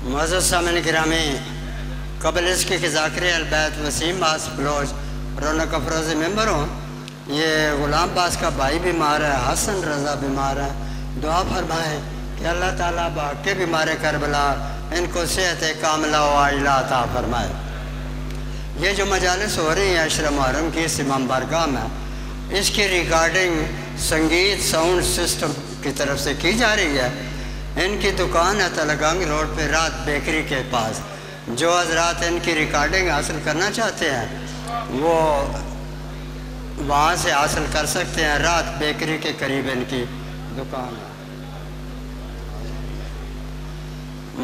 معزز سامعین گرامی، قبل اس کے کہ ذاکر البیت وسیم باس بلوچ رونق افروز ممبر ہوں، یہ غلام باس کا بھائی بیمار ہے، حسن رضا بیمار ہے، دعا فرمائیں کہ اللہ تعالیٰ باقی بیمار کربلا ان کو صحت کاملہ و عاجلہ عطا فرمائے۔ یہ جو مجالس ہو رہی ہیں عشرہ محرم کی اس امام بارگاہ میں، اس کی ریکارڈنگ سنگیت ساؤنڈ سسٹم کی طرف سے کی جا رہی ہے۔ ان کی دکان ہے تلگنگ روڈ پہ رات بیکری کے پاس۔ جو حضرات ان کی ریکارڈنگ حاصل کرنا چاہتے ہیں وہ وہاں سے حاصل کر سکتے ہیں۔ رات بیکری کے قریب ان کی دکان ہے۔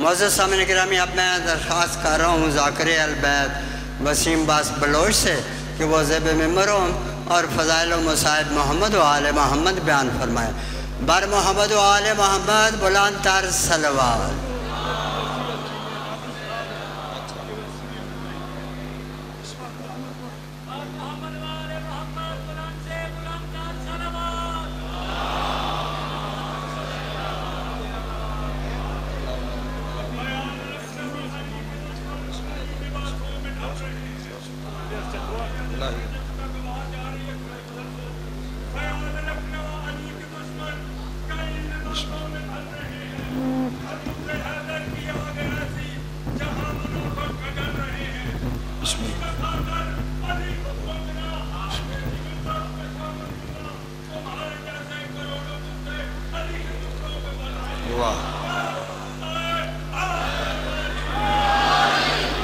معزز سامعین گرامی، اب میں درخواست کر رہا ہوں ذاکر البیت وسیم باس بلوچ سے کہ وہ زیب ممبر ہوں اور فضائل و مصائب محمد و آل محمد بیان فرمائے۔ بر محمد و آل محمد بلند تر صلوات۔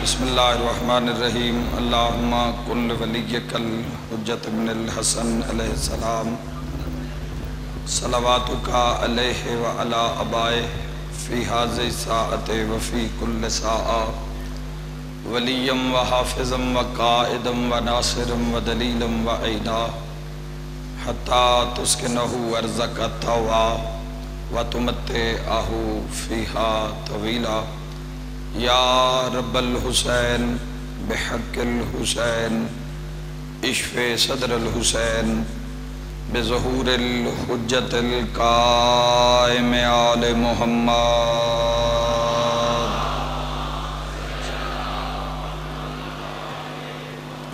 بسم اللہ الرحمن الرحیم۔ اللہم کن ولیک الحجت بن الحسن علیہ السلام صلواتک علیہ وعلی آبائہ فی حاضر ساعت وفی کل ساعہ ولیم و حافظم و قائدم و ناصرم و دلیلم و عیدا حتی تسکنہو ارزق التوا و تمتعہو فیہا طویلا۔ یا رب الحسین بحق الحسین اشف صدر الحسین بظہور الحجت القائم آل محمد۔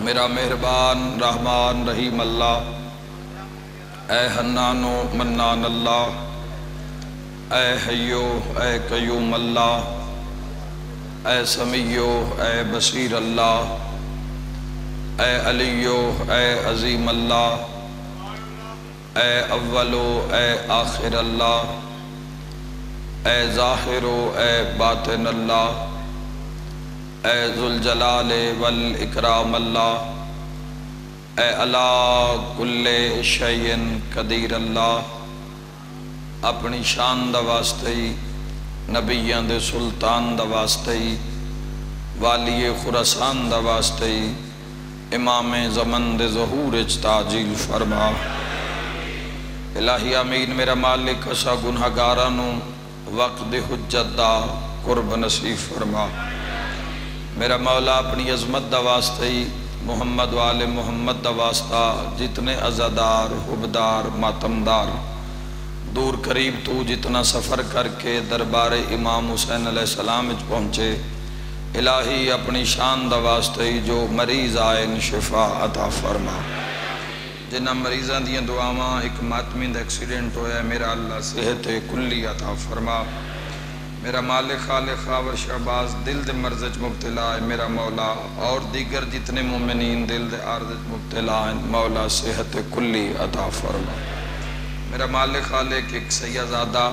میرا مہربان رحمان رحیم اللہ، اے حنان و منان اللہ، اے حیو اے قیوم اللہ، اے سمیع اے بصیر اللہ، اے علی اے عظیم اللہ، اے اول اے آخر اللہ، اے ظاہر اے باطن اللہ، اے ذوالجلال والاکرام اللہ، اے علی کل شیء قدیر اللہ۔ اپنی شان دا واسطے نبیان دے سلطان دا واسطے والی خراسان دا واسطے امام زمن دے ظہور تعجیل فرما۔ الہی آمین۔ میرا مالک اسا گنہگارانو وقت حجت دا قرب نصیب فرما۔ میرا مولا اپنی عظمت دا واسطے محمد و آل محمد دا واسطہ جتنے عزادار حبدار ماتمدار دور قریب تو جتنا سفر کر کے دربار امام حسین علیہ السلام اچ پہنچے، الہی اپنی شان دا واسطے جو مریض آئے شفا عطا فرما۔ جنہ مریضاں دیاں دعاواں ایک ماتمین دا ایکسیڈنٹ ہویا ہے، میرا اللہ صحت کلی عطا فرما۔ میرا مالک خالق خاور شہباز دل دے مرض مبتلا ہے، میرا مولا اور دیگر جتنے مومنین دل دے عارض مبتلا ہیں، مولا صحت کلی عطا فرما۔ میرا مالک خالق ایک سیدزادہ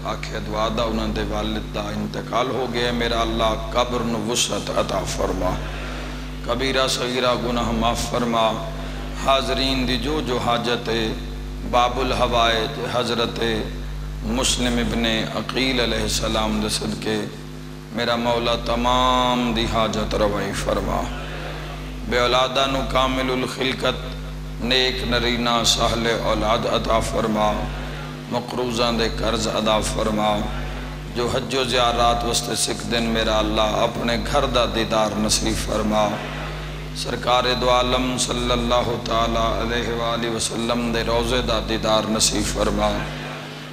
آکھے دعا دا انہوں دے والد دا انتقال ہو گئے، میرا اللہ قبر وسعت عطا فرما، کبیرہ صغیرہ گناہ معاف فرما۔ حاضرین دی جو حاجت باب الحوائج حضرت مسلم ابن عقیل علیہ السلام دے صدقے میرا مولا تمام دی حاجت روائی فرما۔ بے اولادانو کامل الخلقت نیک نرینہ سہل اولاد عطا فرما، مقروضاں دے قرض ادا فرما۔ جو حج و زیارات وسط سکھ دن میرا اللہ اپنے گھر دا دیدار نصیب فرما۔ سرکار دو عالم صلی اللہ تعالیٰ علیہ وآلہ وسلم دے روزے دا دیدار نصیب فرما۔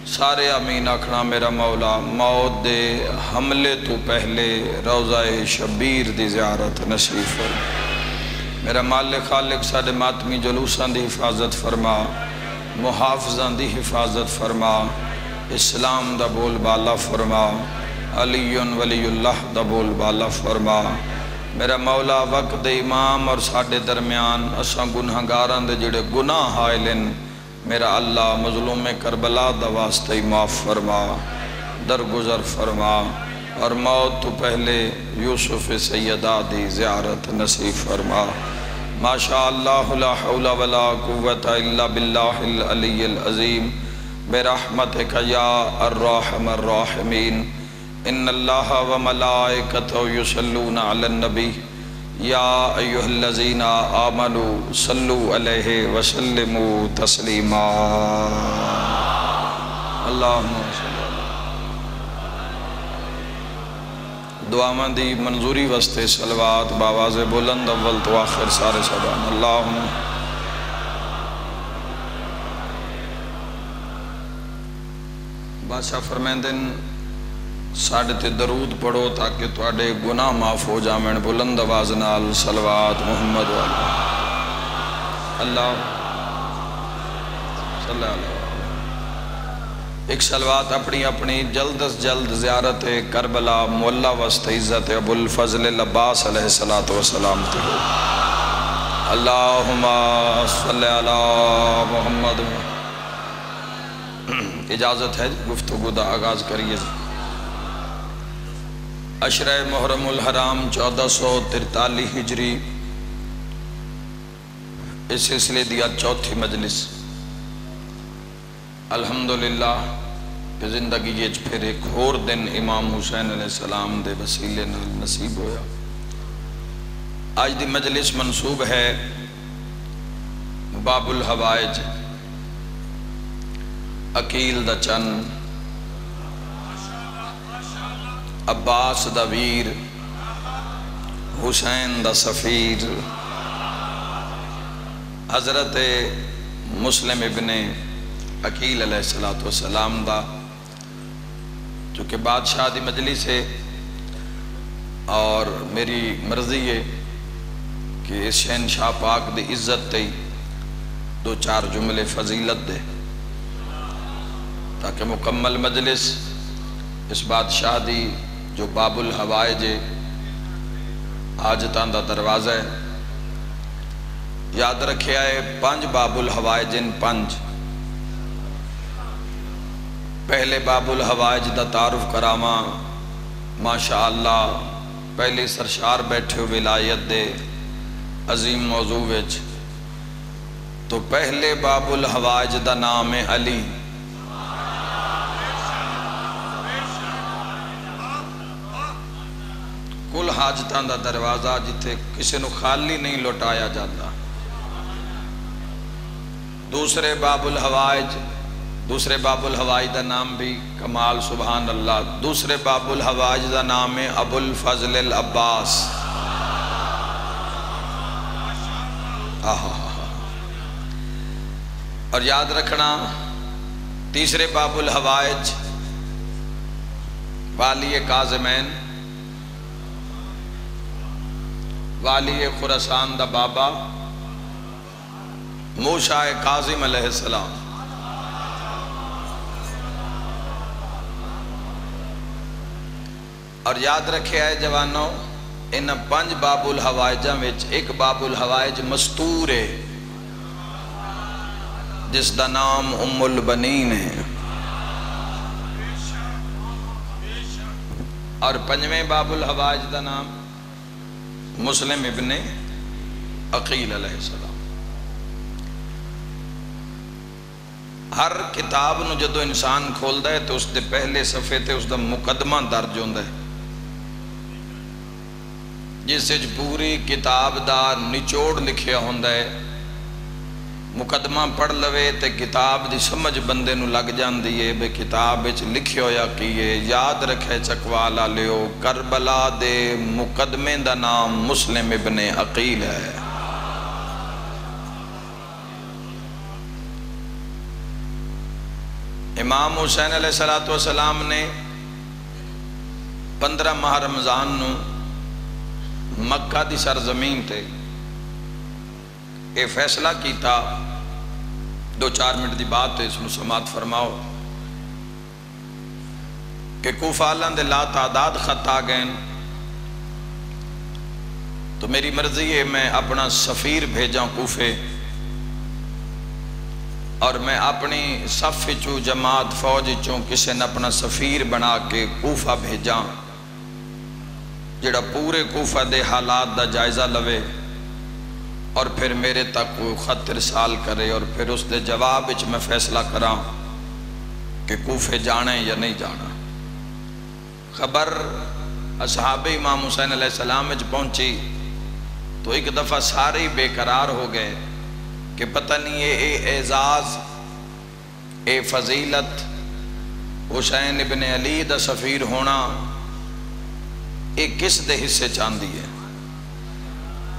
سارے آمین آکھنا میرا مولا موت دے حملے تو پہلے روضہ شبیر دی زیارت نصیب فرما میرا مالک خالق ساڑے ماتمی جلوسان دی حفاظت فرما محافظان دی حفاظت فرما اسلام دا بول بالا فرما علی ولی اللہ دا بول بالا فرما میرا مولا وقت دے امام اور ساڑے درمیان اساں گناہگاران دے جڑے گناہ حائلن میرا اللہ مظلوم کربلا دا واسطہ معاف فرما درگزر فرما اور موت تو پہلے یوسف سیدہ دی زیارت نصیب فرما ماشاءاللہ لا حول ولا قوت الا باللہ العلی العظیم برحمتک یا الرحم الراحمین ان اللہ و ملائکتہ یصلون علی النبی یا ایہا الذین آمنوا صلو علیہ وسلموا تسلیما اللہم صلی اللہ دعاواں دی منظوری واسطے صلوات باواز بلند اول تو آخر سارے سبحان اللہم بادشاہ فرمیندن ساڑھے تے درود پڑھو تاکہ تواڈے گناہ معاف ہو جامن بلند آواز نال صلوات محمد والا اللہ صلی اللہ علیہ وسلم ایک صلوات اپنی اپنی جلد از جلد زیارت کربلا مولا وسط عزت ابو الفضل العباس علیہ السلام تے ہو اللہم صلی اللہ محمد اجازت ہے گفتگو دا آغاز کریے عشرہ محرم الحرام 1443 ہجری اس سلسلے دیا چوتھی مجلس الحمدللہ کہ زندگی یہ پھر ایک اور دن امام حسین علیہ السلام دے وسیلے نال نصیب ہویا آج دی مجلس منصوب ہے باب الحوائج عقیل دا چن عباس دا ویر حسین دا سفیر حضرت مسلم ابن عقیل علیہ السلام دا چونکہ بادشاہ دی مجلس ہے اور میری مرضی ہے کہ اس شہنشاہ پاک دی عزت تے دو چار جملے فضیلت دے تاکہ مکمل مجلس اس بادشاہ دی جو باب الحوائج حاجتاں دا دروازہ ہے یاد رکھے آئے 5 باب الحوائج ان 5 پہلے باب الحوائج دا تعارف کراما ماشاءاللہ پہلے سرشار بیٹھے ولایت دے عظیم موضوع وچ تو پہلے باب الحوائج دا نام ہے علی کل حاجتاں دا دروازہ جتے کسی نو خالی نہیں لوٹایا جاتا دوسرے باب الحوائج دا نام بھی کمال سبحان اللہ دوسرے باب الحوائج دا نام ہے ابو الفضل العباس اور یاد رکھنا تیسرے باب الحوائج والی کاظمین والی خراسان دا بابا موسیٰ کاظم علیہ السلام اور یاد رکھے آئے جوانوں ان 5 باب الحوائجاں وچ ایک باب الحوائج مستور ہے جس دا نام ام البنین ہے اور 5ویں باب الحوائج دا نام مسلم ابن عقیل علیہ السلام ہر کتاب نو جدو انسان کھولدا ہے تو اس دے پہلے صفحے تے اس دا مقدمہ درج ہوندا ہے جس وچ پوری کتاب دا نچوڑ لکھیا ہوندا ہے مقدمہ پڑھ لوے تے کتاب دی سمجھ بندے نو لگ جاندی ہے بے کتاب وچ لکھیا ہویا کیے یاد رکھے چکوالا لیو کربلا دے مقدمے دا نام مسلم ابن عقیل ہے امام حسین علیہ السلام نے 15 ماہ رمضان نو مکہ دی سرزمین تے اے فیصلہ کیتا، 2-4 منٹ دی بات ہے، اس نو سماعت فرماؤ، کہ کوفہ اللہ دے لا تعداد خط آ گئے، تو میری مرضی ہے میں اپنا سفیر بھیجاں کوفے، اور میں اپنی صف چو جماعت فوج چوں کسے نے اپنا سفیر بنا کے کوفہ بھیجاں، جڑا پورے کوفہ دے حالات دا جائزہ لوے اور پھر میرے تک وہ خط ارسال کرے، اور پھر اس دے جواب وچ میں فیصلہ کراں کہ کوفے جانے یا نہیں جانا۔ خبر اصحاب امام حسین علیہ السلام وچ پہنچی تو ایک دفعہ سارے بے قرار ہو گئے کہ پتہ نہیں اے اعزاز، اے فضیلت، حسین ابن علی دا سفیر ہونا اے کس دے حصے چاندی ہے۔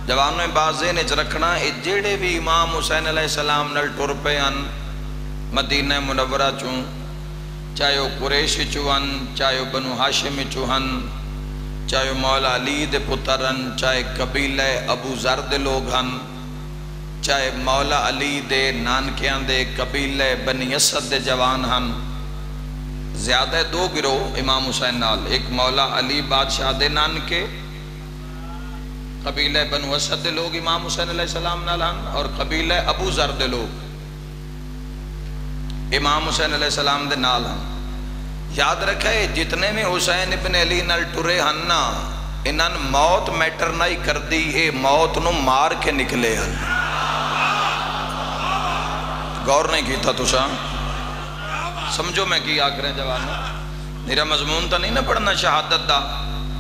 جوانوں بازے نے رکھنا، اے جیڑے بھی امام حسین علیہ السلام نل ٹر پے ان مدینہ منورہ چوں، چاہے وہ قریش چوہن، چاہے وہ بنو ہاشم چوہن، چاہے وہ مولا علی دے پترن، چاہے قبیلہ ابو ذر دے لوگ ہن، چاہے مولا علی دے نانکیاں دے قبیلہ بنی اسد دے جوان ہن۔ زیادہ 2 گروہ امام حسین نال، ایک مولا علی بادشاہ دے نانکے قبیلہ بنو اسد دے لوگ امام حسین علیہ السلام نال ہن، اور قبیلہ ابو ذر دے لوگ امام حسین علیہ السلام دے نال ہن۔ یاد رکھے جتنے میں حسین ابن علی نال ٹرے ہن نا، انہاں موت میٹر نہیں کر دی، اے موت نو مار کے نکلے ہن۔ غور نہیں کیتا تساں؟ سمجھو میں کی آکھ رہے جوانوں، میرا مضمون تو نہیں نہ پڑھنا شہادت دا،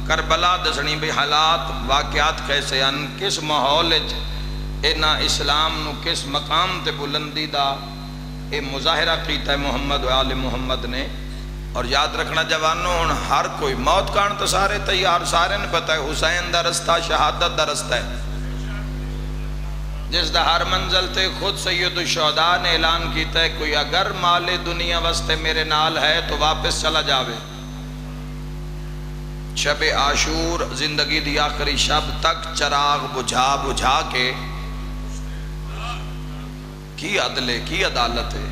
کربلا دسنی بھی حالات واقعات کیسے ان، کس ماحول اینا اسلام نو کس مقام تے بلندی دا اے مظاہرہ کیتا ہے محمد و آل محمد نے۔ اور یاد رکھنا جوانوں، ہر کوئی موت کان تو سارے تیار، سارے نے پتہ ہے حسین دا رستہ شہادت دا رستہ ہے، جس دا ہر منزل تے خود سید الشہداء نے اعلان کیتا ہے کوئی اگر مال دنیا واسطے میرے نال ہے تو واپس چلا جاوے۔ شب عاشور زندگی دی آخری شب تک چراغ بجھا کے، کی عدل ہے، کی عدالت ہے۔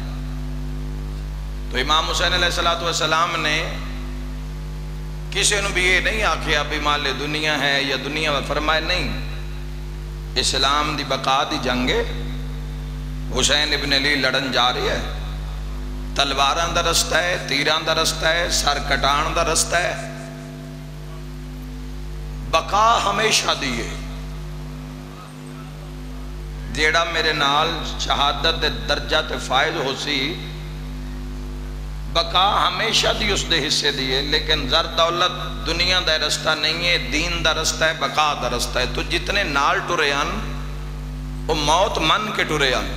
تو امام حسین علیہ السلام نے کسی نے بھی یہ نہیں آکھیا بھی مال دنیا ہے یا دنیا میں، فرمائے نہیں، اسلام دی بقا دی جنگے حسین ابن علی لڑن جا رہی ہے، تلواراں دا رستہ ہے، تیراں دا رستہ ہے، سر کٹان دا رستہ ہے، بقا ہمیشہ دیئے۔ جیڑا میرے نال شہادت درجہ تے فائد ہو سی، بقا ہمیشہ دی اس دے حصے دیئے، لیکن زر دولت دنیا دا رستہ نہیں ہے، دین دا رستہ ہے، بقا دا رستہ ہے۔ تو جتنے نال ٹرے ان وہ موت من کے ٹرے ان،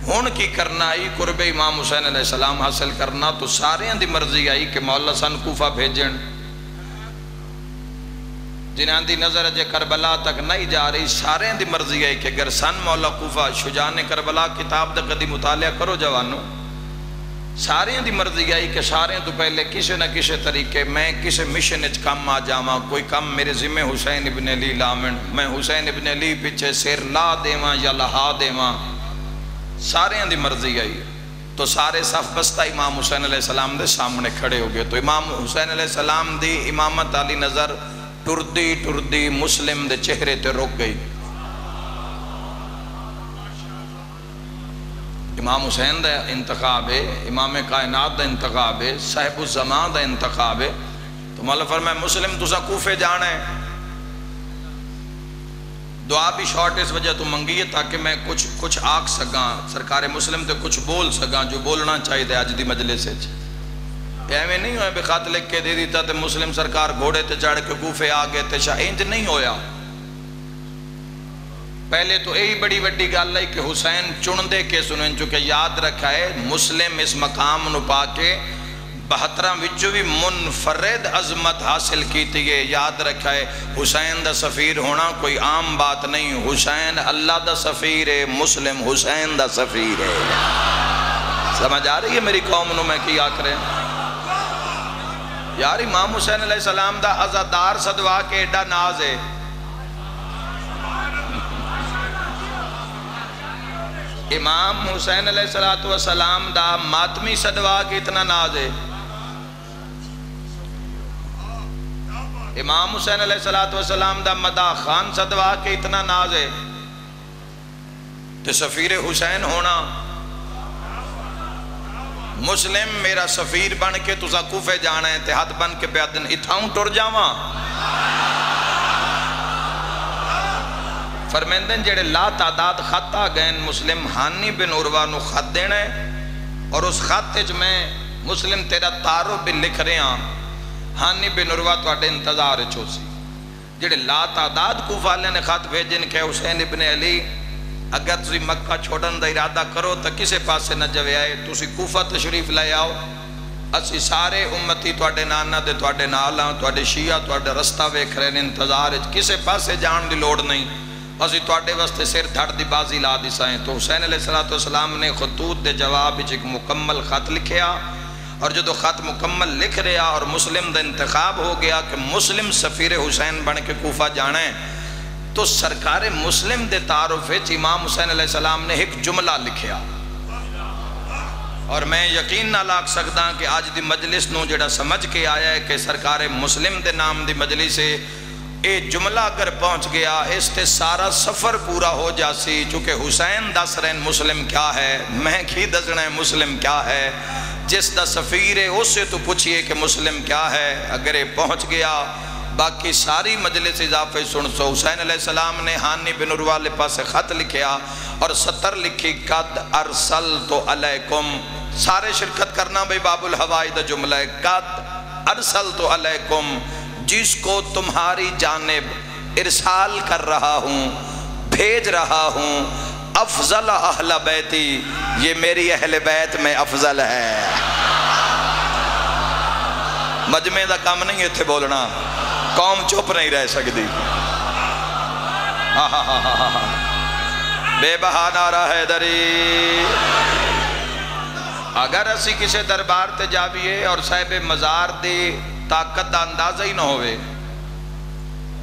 ہون کی کرنا آئی قرب امام حسین علیہ السلام حاصل کرنا، تو سارے دی مرضی آئی کہ مولا سن کوفہ بھیجن، جنہاں دی نظر اجے کربلا تک نہیں جا رہی، سارے دی مرضی آئی کہ اگر سن مولا کوفہ شجاعان کربلا کتاب دا قدی مطالعہ کرو جوانوں، سارے دی مرضی آئی کہ سارے تو پہلے کسی نہ کسی طریقے میں کسی مشن اچ کم آ جاواں، کوئی کم میرے ذمہ حسین ابن علی لامن، میں حسین ابن علی پیچھے سیر لا دیواں یا لہا دیواں، سارے دی مرضی آئی۔ تو سارے صف بستہ امام حسین علیہ السلام دے سامنے کھڑے ہو گئے۔ تو امام حسین علیہ السلام دی امامت علی نظر ٹردی مسلم دے چہرے تے رک گئی۔ امام حسین دا انتخاب ہے، امام کائنات دا انتخاب ہے، صاحب الزمان دا انتخاب ہے۔ تو مولا فرمائے مسلم تسا کوفے جانا ہے، دعا بھی شارٹ اس وجہ تو منگی ہے تاکہ میں کچھ آکھ سکاں، سرکار مسلم تے کچھ بول سکاں جو بولنا چاہیے دے آج دی مجلس سے۔ ایویں نہیں ہوئے بے خط لکھ کے دے دیتا تے مسلم سرکار گھوڑے تے چڑھ کے کوفے آگے تے شاہ، انج نہیں ہویا۔ پہلے تو یہی بڑی وڈی گل ہے کہ حسین چن دے کے سنیں، چونکہ یاد رکھا ہے مسلم اس مقام نو پا کے 72 وچوں بھی منفرد عظمت حاصل کیتی ہے۔ یاد رکھا ہے حسین دا سفیر ہونا کوئی عام بات نہیں، حسین اللہ دا سفیر ہے، مسلم حسین دا سفیر ہے۔ سمجھ آ رہی ہے میری قوم نو میں کی آکھ رہے ہیں؟ یار امام حسین علیہ السلام دا عزادار صدوا کے ایڈا ناز ہے. امام حسین علیہ السلام دا ماتمی صدوا کے اتنا ناز ہے. امام حسین علیہ السلام دا مدہ خان صدوا کے اتنا ناز ہے. تو سفیر حسین ہونا، مسلم میرا سفیر بن کے تسا کوفے جانا ہے تے ہاتھ بن کے بیادن اتھاؤں ٹر جاواں. فرمیندن جڑے لا تعداد خط آ گئے مسلم ہانی بن عروہ نو خط دینا ہے، اور اس خط اچ میں مسلم تیرا تعارف بھی لکھ رہے ہیں. ہانی بن عروہ تو اڈے انتظار چو سی. جڑے لا تعداد کوفہ لے نے خط بھیجن کہ حسین ابن علی اگر تسی مکہ چھوڑن دا ارادہ کرو تو کسے پاس سے نہ جوے آئے، تسی کوفہ تشریف لے آؤ، اسی سارے امتی توڑے نانا دے توڑے نالا توڑے شیعہ توڑے رستہ ویکھ رہے ہیں انتظار کسے پاس سے جان دی لوڑ نہیں، اسی توڑے واسطے سر دھڑ دی بازی لا دی سائیں. تو حسین علیہ السلام نے خطوط دے جواب ایک مکمل خط لکھیا، اور جو خط مکمل لکھ رہا اور مسلم دا انتخاب ہو گیا کہ مسلم سفیر حسین بن کے کوفہ جانا ہے، تو سرکار مسلم دے تعارف امام حسین علیہ السلام نے ایک جملہ لکھیا. اور میں یقین نہ لاکھ سکتا کہ آج دی مجلس نو جڑا سمجھ کے آیا ہے کہ سرکار مسلم دے نام دی مجلس سے اے جملہ اگر پہنچ گیا اس تے سارا سفر پورا ہو جاسی. چونکہ حسین دس رہے مسلم کیا ہے، میں کی دسنا ہے مسلم کیا ہے، جس دا سفیر ہے اس سے تو پوچھئے کہ مسلم کیا ہے. اگر یہ پہنچ گیا باقی ساری مجلس اضافے سن سو. حسین علیہ السلام نے ہانی بن عروہ لے پاس خط لکھیا اور سطر لکھی قد ارسلت علیکم. سارے شرکت کرنا بھئی باب الہوائی دا جملہ ہے. قد ارسلت علیکم، جس کو تمہاری جانب ارسال کر رہا ہوں، بھیج رہا ہوں، افضل اہل بیتی، یہ میری اہل بیت میں افضل ہے. مجمع دا کام نہیں ہے تھے بولنا، قوم چپ نہیں رہ سکتی. بے بہا نعرہ حیدری. اگر اسی کسے دربار تے جاویے اور صاحب مزار دی طاقت دا اندازہ ہی نہ ہوئے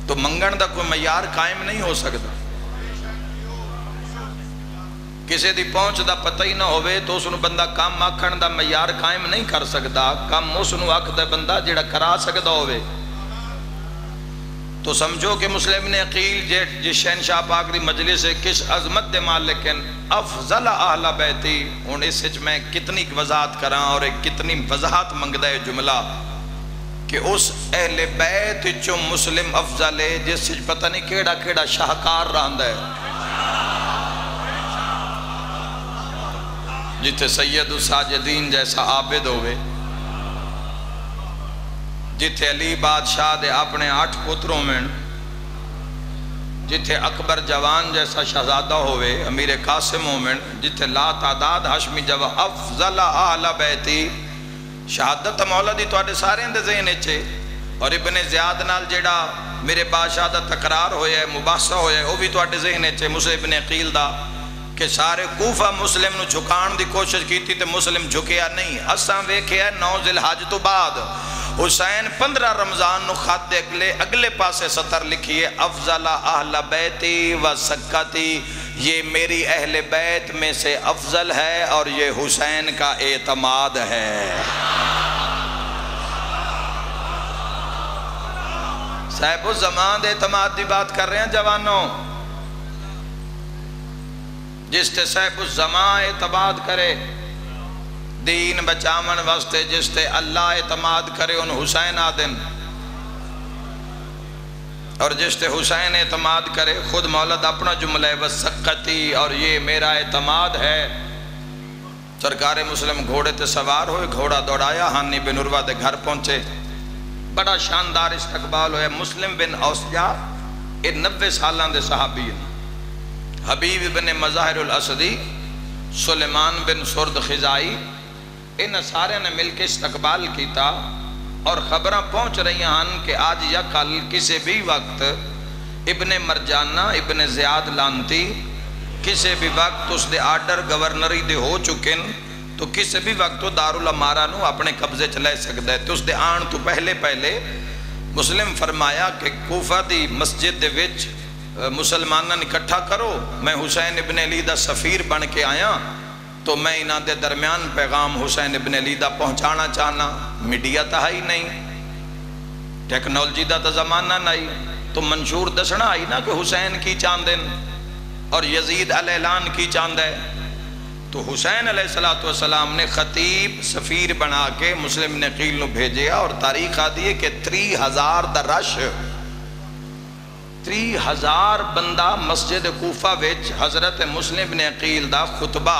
تو منگن دا کوئی معیار قائم نہیں ہو سکتا. کسے دی پہنچ دا پتہ ہی نہ ہوئے تو اس نو بندہ کام آکھن دا معیار قائم نہیں کر سکتا. کام اس نو آکھ دا بندہ جڑا کرا سکتا ہوئے. تو سمجھو کہ مسلم نے عقیل جس شہنشاہ پاک دی مجلس ہے کس عظمت دے مالکن افضل اہل بیتی. ان اس سچ میں کتنی وضاحت کراں اور کتنی وضاحت منگدہ ہے جملہ کہ اس اہل بیت چو مسلم افضل ہے جس سچ پتہ نہیں کیڑا کیڑا شاہکار راندہ ہے. جتے سید الساجدین جیسا عابد ہوئے، جتے علی بادشاہ دے اپنے 8 پتروں میں، جتے اکبر جوان جیسا شہزادہ ہوئے، امیر قاسم ہوئے، جتے لا تعداد ہاشمی جوہ افضل اہل بیتی. شہادت مولدی تو آڑے سارے اندے ذہن اچھے. اور ابن زیاد نال جیڑا میرے بادشاہ دا تقرار ہویا ہے، مباحثہ ہویا ہے، وہ بھی تو آڑے ذہن اچھے. مسلم ابن عقیل دا کہ سارے کوفہ مسلم نو جھکان دی کوشش کی تھی تے مسلم جھکیا نہیں. اساں ویکھیا ہے 9 ذی الحج تو بعد حسین 15 رمضان نو خط دے اگلے پاسے سطر لکھیے افضل اہل بیتی و سکتی، یہ میری اہل بیت میں سے افضل ہے اور یہ حسین کا اعتماد ہے. صاحب الزمان دے اعتماد دی بات کر رہے ہیں جوانوں. جس تے صاحب الزمان اعتماد کرے دین بچامن واسطے، جس تے اللہ اعتماد کرے ان حسین آدن، اور جس تے حسین اعتماد کرے خود مولد اپنا جملہ وسقتی اور یہ میرا اعتماد ہے. سرکار مسلم گھوڑے تے سوار ہوئے، گھوڑا دوڑایا، ہانی بن عروہ دے گھر پہنچے، بڑا شاندار استقبال ہوئے. مسلم بن اوسجا یہ 90 سالان دے صحابی ہیں. حبیب بن مظاہر الاسدی، سلیمان بن سرد خزائی، ان سارے نے مل کے استقبال کیتا اور خبریں پہنچ رہی ہیں کہ آج یا کل کسی بھی وقت ابن مرجانہ ابن زیاد لانتی کسی بھی وقت اس دے آرڈر گورنری دے ہو چکن تو کسی بھی وقت دارالامارہ نو اپنے قبضے چ لے سکتا ہے. تو اس دے آن تو پہلے مسلم فرمایا کہ کوفہ دی مسجد دے وچ مسلمانوں اکٹھا کرو، میں حسین ابن علی دا سفیر بن کے آیا، تو میں انہاں دے درمیان پیغام حسین ابن علی دا پہنچانا چاہنا. میڈیا تا ہی نہیں، ٹیکنالوجی دا تا زمانہ نہیں، تو منشور دسنا آئی نا کہ حسین کی چاندن اور یزید علیہ الان کی چاند ہے. تو حسین علیہ السلام نے خطیب سفیر بنا کے مسلم نے عقیل نو بھیجیا، اور تاریخ آدھی کہ 3000 دا رش، 3000 بندہ مسجد کوفہ وچ حضرت مسلم نے عقیل دا خطبہ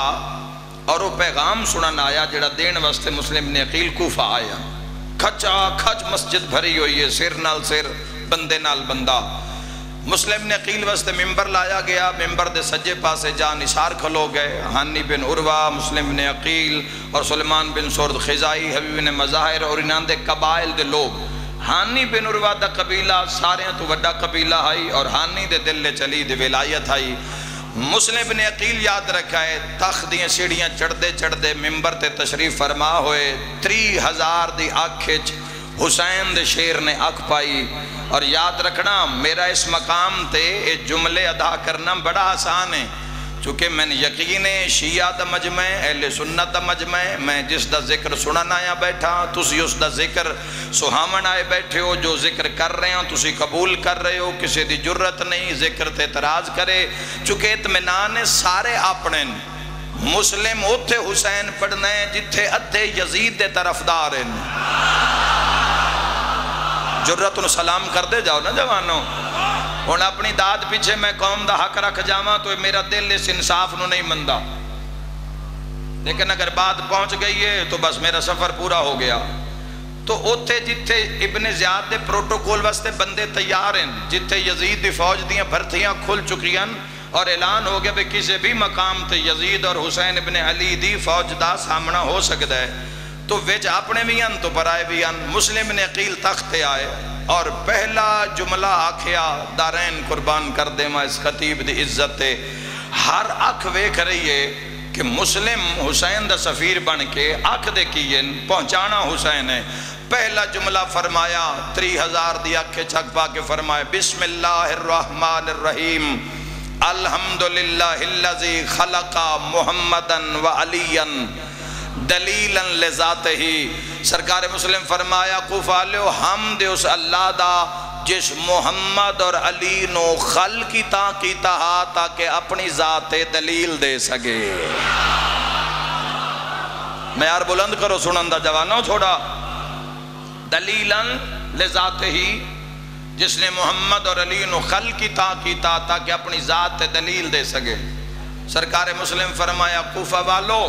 اور وہ پیغام سنن آیا جڑا دین واسطے مسلم نے عقیل کوفہ آیا. کھچا کھچ مسجد بھری ہوئی ہے، سر نال سر، بندے نال بندہ. مسلم نے عقیل واسطے ممبر لایا گیا، ممبر دے سجے پاسے جا نثار کھلو گئے. ہانی بن عروہ، مسلم نے عقیل اور سلمان بن سورد خزائی، حبیب بن مظاہر اور انہاں دے قبائل دے لوگ. ہانی بن عروہ دا قبیلہ سارے تو وڈا قبیلہ آئی، اور ہانی دے دل لے چلی دے ولایت آئی. مسلم بن عقیل یاد رکھا ہے تخت دیاں سیڑھیاں چڑھدے چڑھدے ممبر تے تشریف فرما ہوئے. 3000 دی آنکھچ حسین دے شیر نے آنکھ پائی. اور یاد رکھنا میرا اس مقام تے یہ جملے ادا کرنا بڑا آسان ہے، چونکہ میں نے یقین ہے شیعہ دا مجمع، اہل سنت دا مجمع، میں جس دا ذکر سنن آیا بیٹھا، تسی اس دا ذکر سہامن آئے بیٹھے ہو، جو ذکر کر رہے ہیں تسی قبول کر رہے ہو، کسی دی جرت نہیں ذکر تے اعتراض کرے، چونکہ اطمینان سارے اپنے. مسلم اتھے حسین پڑھنا ہے جتھے ادھے یزید دے طرفدار ہیں. جرت انہوں سلام کر دے جاؤ نا جوانوں. ہن اپنی داد پیچھے میں قوم دا حق رکھ جاواں تو میرا دل اس انصاف نو نہیں مندہ، لیکن اگر بات پہنچ گئی ہے تو بس میرا سفر پورا ہو گیا. تو اتھے جتھے ابن زیاد دے پروٹوکول واسطے بندے تیار ہیں، جتھے یزید دی فوج دیاں بھرتیاں کھل چکی ہیں اور اعلان ہو گیا کہ کسی بھی مقام تے یزید اور حسین ابن علی دی فوج دا سامنا ہو سکتا ہے، تو ویچ اپنے بھی ہیں تو برائے بھی ہیں. مسلم نے عقیل تخت آئے اور پہلا جملہ آکھیا دارین قربان کر دے ماں اس خطیب دی عزت تے. ہر اکھ ویکھ رہی ہے کہ مسلم حسین دا سفیر بن کے اکھ دے کیین پہنچانا حسین ہے. پہلا جملہ فرمایا 3000 دی اکھ چھک پا کے فرمائے بسم اللہ الرحمن الرحیم الحمدللہ اللذی خلق محمدن و علیین دلیلاً لذات ہی. سرکار مسلم فرمایا کوفالیو حمد اس اللہ دا جس محمد اور علی نو خل کیتا ہا تاکہ اپنی ذات دلیل دے سکے. معیار بلند کرو سنندہ جوانوں چھوڑا. دلیلاً لذات ہی، جس نے محمد اور علی نو خل کیتا تاکہ اپنی ذات دلیل دے سکے. سرکار مسلم فرمایا کوفہ والو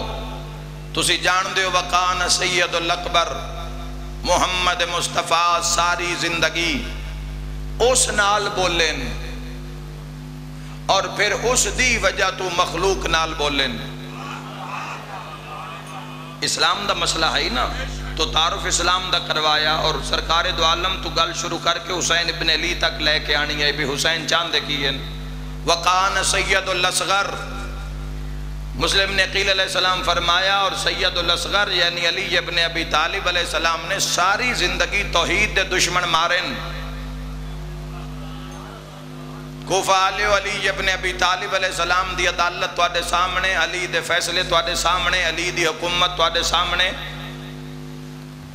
تسی جان دیو وقان سید الاکبر محمد مصطفیٰ ساری زندگی اس نال بولن اور پھر اس دی وجہ تو مخلوق نال بولن. اسلام دا مسئلہ ہے نا، تو تعارف اسلام دا کروایا اور سرکار دو عالم تو گل شروع کر کے حسین ابن علی تک لے کے آنی ہے بھی حسین چاندے کیے. وقان سید الاصغر مسلم نے عقیل علیہ السلام فرمایا، اور سید الاصغر یعنی علی ابن ابی طالب علیہ السلام نے ساری زندگی توحید دے دشمن مارن. کوفہ علی ابن ابی طالب علیہ السلام دی عدالت تواڈے سامنے، علی دے فیصلے تواڈے سامنے، علی دی حکومت تواڈے سامنے.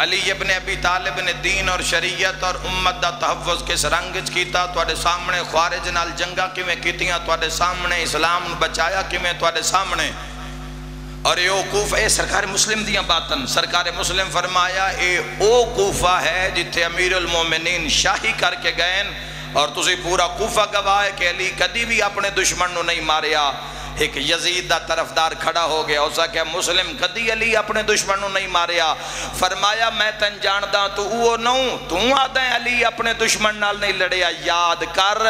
علی ابن ابی طالب نے دین اور شریعت اور امت دا تحفظ کس رنگج کیتا تواڈے سامنے، خوارج نال جنگا کیویں کیتیاں تواڈے سامنے، اسلام بچایا کیویں تواڈے سامنے. اور یہ او کوفہ، اے سرکار مسلم دیاں باتن. سرکار مسلم فرمایا اے او کوفہ ہے جتھے امیر المومنین شاہی کر کے گئے، اور تسی پورا کوفہ گواہ ہے کہ علی کدی بھی اپنے دشمن نو نہیں ماریا. ایک یزید دا طرفدار کھڑا ہو گیا، اسا کہ مسلم کدی علی اپنے دشمن نو نہیں ماریا. فرمایا میں تن جاندہ تو او نوں، تو آدھا ہے علی اپنے دشمن نال نہیں لڑیا. یاد کر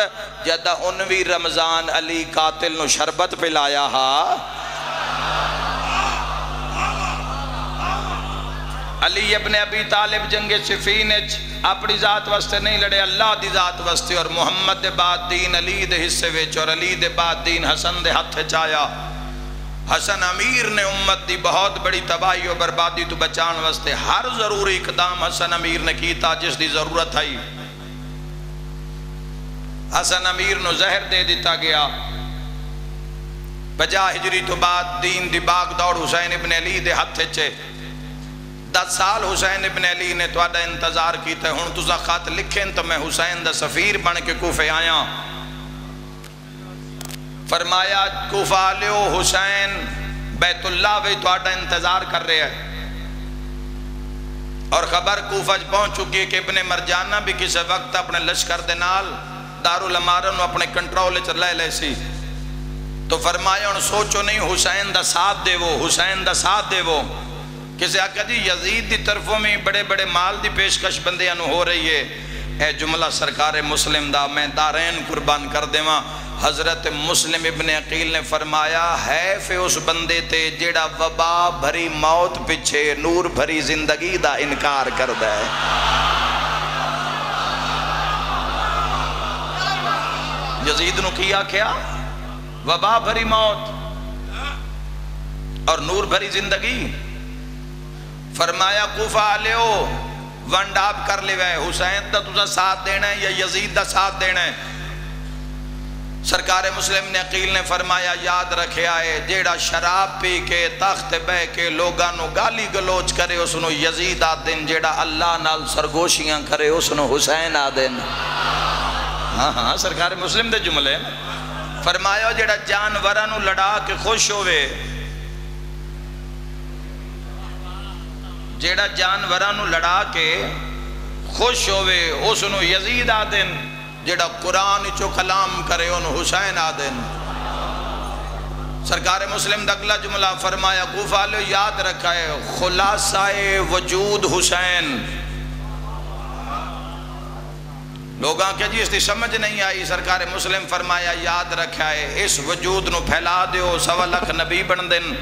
جدہ 19 رمضان علی قاتل نو شربت پلایا ہا. علی ابن ابی طالب جنگ صفین اپنی ذات واسطے نہیں لڑے، اللہ دی ذات واسطے. اور محمد دے بعد دین علی دے حصے وچ، اور علی دے بعد دین حسن دے ہتھ چایا. حسن امیر نے امت دی بہت بڑی تباہی و بربادی تو بچان واسطے ہر ضروری اقدام حسن امیر نے کیتا جس دی ضرورت آئی. حسن امیر نو زہر دے دیتا گیا. 50 ہجری تو بعد دین دی باغ دوڑ حسین ابن علی دے ہتھ چے. 10 سال حسین ابن علی نے تواڈا انتظار کیتا. ہن تساں خط لکھیں تو میں حسین دا سفیر بن کے کوفے آیا. فرمایا کوفہ آلیو حسین بیت اللہ وی تواڈا انتظار کر رہے ہیں. اور خبر کوفہ پہنچ چکی ہے کہ ابن مرجانہ بھی کسی وقت اپنے لشکر دے نال دارالامارہ نو اپنے کنٹرول چ لے سی. تو فرمایا ان سوچو نہیں حسین دا ساتھ دے وہ حسین دا ساتھ دے وہ. کسی آقا جی یزید دی طرفوں میں بڑے بڑے مال دی پیشکش بندیاں نو ہو رہی ہے. اے جملہ سرکار مسلم دا میں دارین قربان کر دے ماں. حضرت مسلم ابن عقیل نے فرمایا ہے فے اس بندے تے جیڑا وبا بھری موت پچھے نور بھری زندگی دا انکار کر دے. یزید نو کیا کیا وبا بھری موت اور نور بھری زندگی. فرمایا کوفہ آلیو ونڈ آپ کر لے وے حسین دا تجھا ساتھ دینا ہے یا یزید دا ساتھ دینا ہے. سرکار مسلم نے عقیل نے فرمایا یاد رکھے آئے جیڑا شراب پی کے تخت بے کے لوگاں نو گالی گلوچ کرے اس نو یزید آدن. جیڑا اللہ نال سرگوشیاں کرے اس نو حسین آدن. ہاں سرکار مسلم دے جملے. فرمایا جیڑا جانوراں نو لڑا کے خوش ہوئے جیڑا جانوراں نو لڑا کے خوش ہوئے اس نو یزید آدن. جیڑا قرآن چو کلام کرے ان حسین آدن. سرکار مسلم دگلا جملہ فرمایا کوفہ لو یاد رکھا ہے خلاصہ وجود حسین. لوگاں کہ جی اس دی سمجھ نہیں آئی. سرکار مسلم فرمایا یاد رکھا ہے اس وجود نو پھیلا دیو 1.25 لاکھ نبی بن دن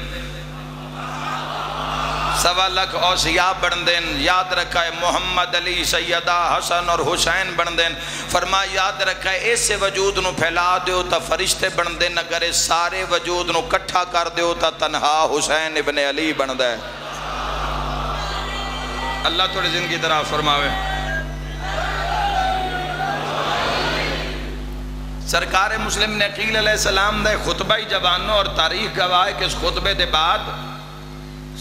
1.25 لاکھ اوصیاء بن دن. یاد رکھا ہے محمد علی سیدہ حسن اور حسین بن دن. فرمایا یاد رکھا ہے اس وجود نو پھیلا دیو تا فرشتے بن دن. اگر اس سارے وجود نو کٹھا کر دیو تا تنہا حسین ابن علی بن دے. اللہ تھوڑی زندگی طرح فرماوے. سرکار مسلم نے عقیل علیہ السلام دے خطبہ جوانوں اور تاریخ گواہ کہ اس خطبے دے بعد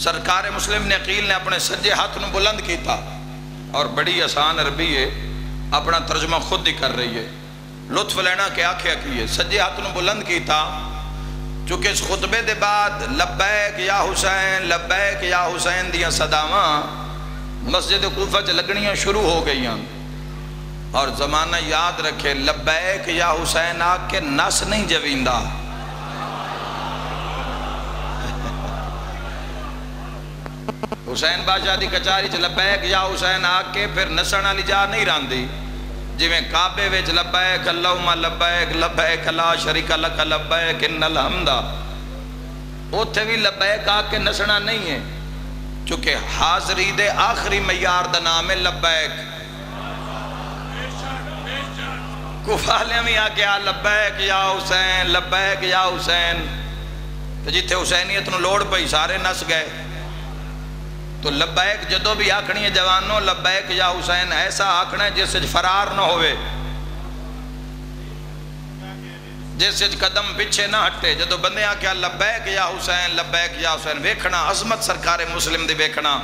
سرکار مسلم نے عقیل نے اپنے سجے ہاتھ نو بلند کیتا. اور بڑی آسان عربی ہے اپنا ترجمہ خود ہی کر رہی ہے. لطف لینا کہ آنکھیں کیے سجے ہاتھ نو بلند کیتا چونکہ اس خطبے دے بعد لبیک یا حسین لبیک یا حسین دیاں صداواں مسجد کوفہ چ لگنیاں شروع ہو گئیاں. اور زمانہ یاد رکھے لبیک یا حسین آگ کے نس نہیں جویندہ. حسین بادشاہ دی کچاری چ لبیک یا حسین آگ کے پھر نسن والی جا نہیں راندی. جی میں کعبے وچ لبیک اللہم لبیک لبیک لا شریک لک لبیک ان الحمد اوتھے بھی لبیک آگ کے نسنا نہیں ہے چونکہ حاضری دے آخری معیار دا نام ہے لبیک. کوفہ میں آ کے لبیک یا حسین لبیک یا حسین. تو جتھے حسینیت نو لوڑ پئی سارے نس گئے. تو لبیک جدو بھی آکھنی ہے جوانوں لبیک یا حسین ایسا آکھنا ہے جس سے فرار نہ ہوئے جس سے قدم پیچھے نہ ہٹے. جدو بندے آکھیا لبیک یا حسین ویکھنا عظمت سرکار مسلم دی ویکھنا.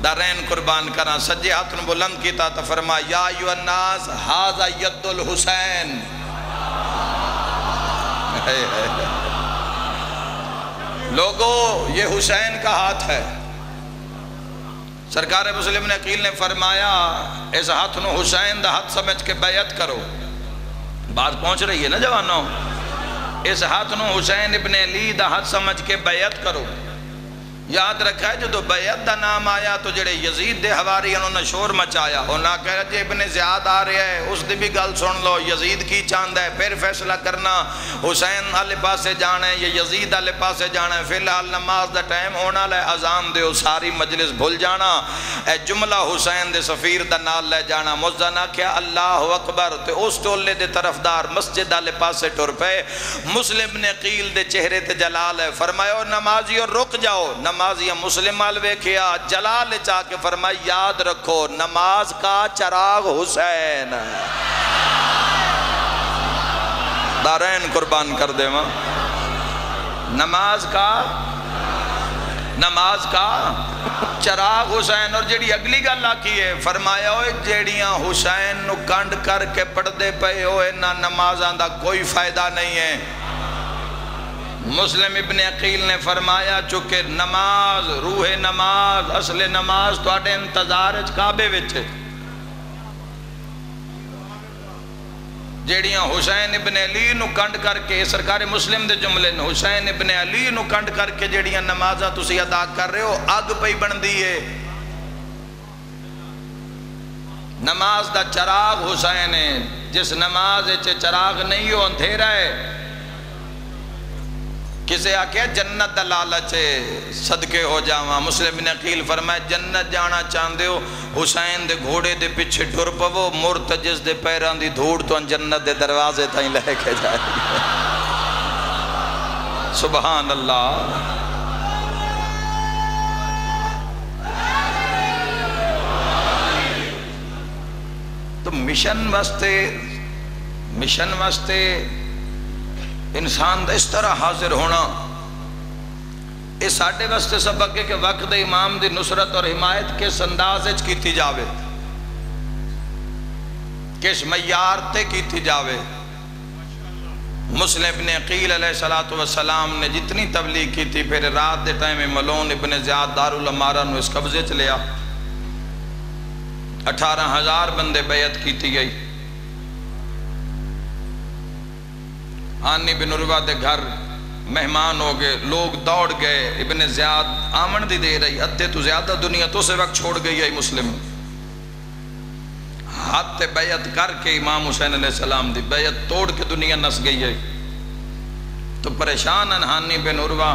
دارین قربان کرنا سجے ہاتھ نو بلند کیتا تو فرما یا ایھا الناس ھذا ید الحسین. لوگو یہ حسین کا ہاتھ ہے. سرکار مسلم نے عقیل نے فرمایا اس ہاتھ نو حسین دا ہاتھ سمجھ کے بیعت کرو. بات پہنچ رہی ہے نا جوانوں. اس ہاتھ نو حسین ابن علی دا ہاتھ سمجھ کے بیعت کرو. یاد رکھا ہے جو بیعت دا نام آیا تو جڑے یزید دے حواری انہوں نے شور مچایا، انہوں نے کہا جی ابن زیاد آ رہا ہے، اس دی بھی گل سن لو، یزید کی چاند ہے، پھر فیصلہ کرنا حسین والے پاسے جانا ہے یا یزید والے پاسے جانا ہے۔ فی الحال نماز دا ٹائم ہونا لے، اذان دیو، ساری مجلس بھول جانا، اے جملہ حسین دے سفیر دا نال لے جانا۔ مؤذن آکھیا اللہ اکبر، تے اس ٹولے دے طرفدار مسجد والے پاسے ٹر پے۔ مسلم نے قیل دے چہرے تے جلال ہے، فرمایا نمازیو رک جاؤ۔ نمازی مسلم آل ویکھیا، جلال چاہ کے فرمایا یاد رکھو نماز کا چراغ حسین، دارین قربان کر دے ماں، نماز کا چراغ حسین۔ اور جیڑی اگلی گل آکی ہے، فرمایا ہوئے جیڑیاں حسین نو کنڈ کر کے پڑھ دے پئے ہوئے نہ نمازاں دا کوئی فائدہ نہیں ہے۔ مسلم ابن عقیل نے فرمایا چونکہ نماز، روح نماز، اصل نماز تو آڑے انتظار کعبے وچے، جیڑیاں حسین ابن علی نو کنڈ کر کے، سرکار مسلم دے جملے نے، حسین ابن علی نو کنڈ کر کے جیڑیاں نمازہ تسی ادا کر رہے ہو، آگ پہ بن دیئے۔ نماز دا چراغ حسین ہے، جس نماز چے چراغ نہیں ہو اندھیرا ہے۔ کسے آکے جنت دا لالچے صدقے ہو جاواں، مسلم بن عقیل فرمائے جنت جانا چاندے ہو حسین دے گھوڑے دے پیچھے ٹر پو، مرتجز دے پیران دی دھوڑ تو جنت دے دروازے تائیں لے کے جائے۔ سبحان اللہ۔ تو مشن واسطے انسان دا اس طرح حاضر ہونا، اس ساڑھے واسطے سبق ہے کہ وقت امام دی نصرت اور حمایت کس انداز اچھ کیتی جاوے، کس معیار تے کیتی جاوے۔ مسلم ابن عقیل علیہ السلام نے جتنی تبلیغ کی تھی، پھر رات دے ٹائم ملون ابن زیاد دارالامارہ نو اس قبضے چ لیا، 18,000 بندے بیعت کیتی گئی۔ ہانی بن عروہ دے گھر مہمان ہو گئے، لوگ دوڑ گئے، ابن زیاد آمن دی دے رہی، ادھے تو زیادہ دنیا تو سے وقت چھوڑ گئی ہے مسلم، ہاتھ بیعت کر کے امام حسین علیہ السلام دی بیعت توڑ کے دنیا نس گئی ہے۔ تو پریشان ہیں ہانی بن عروہ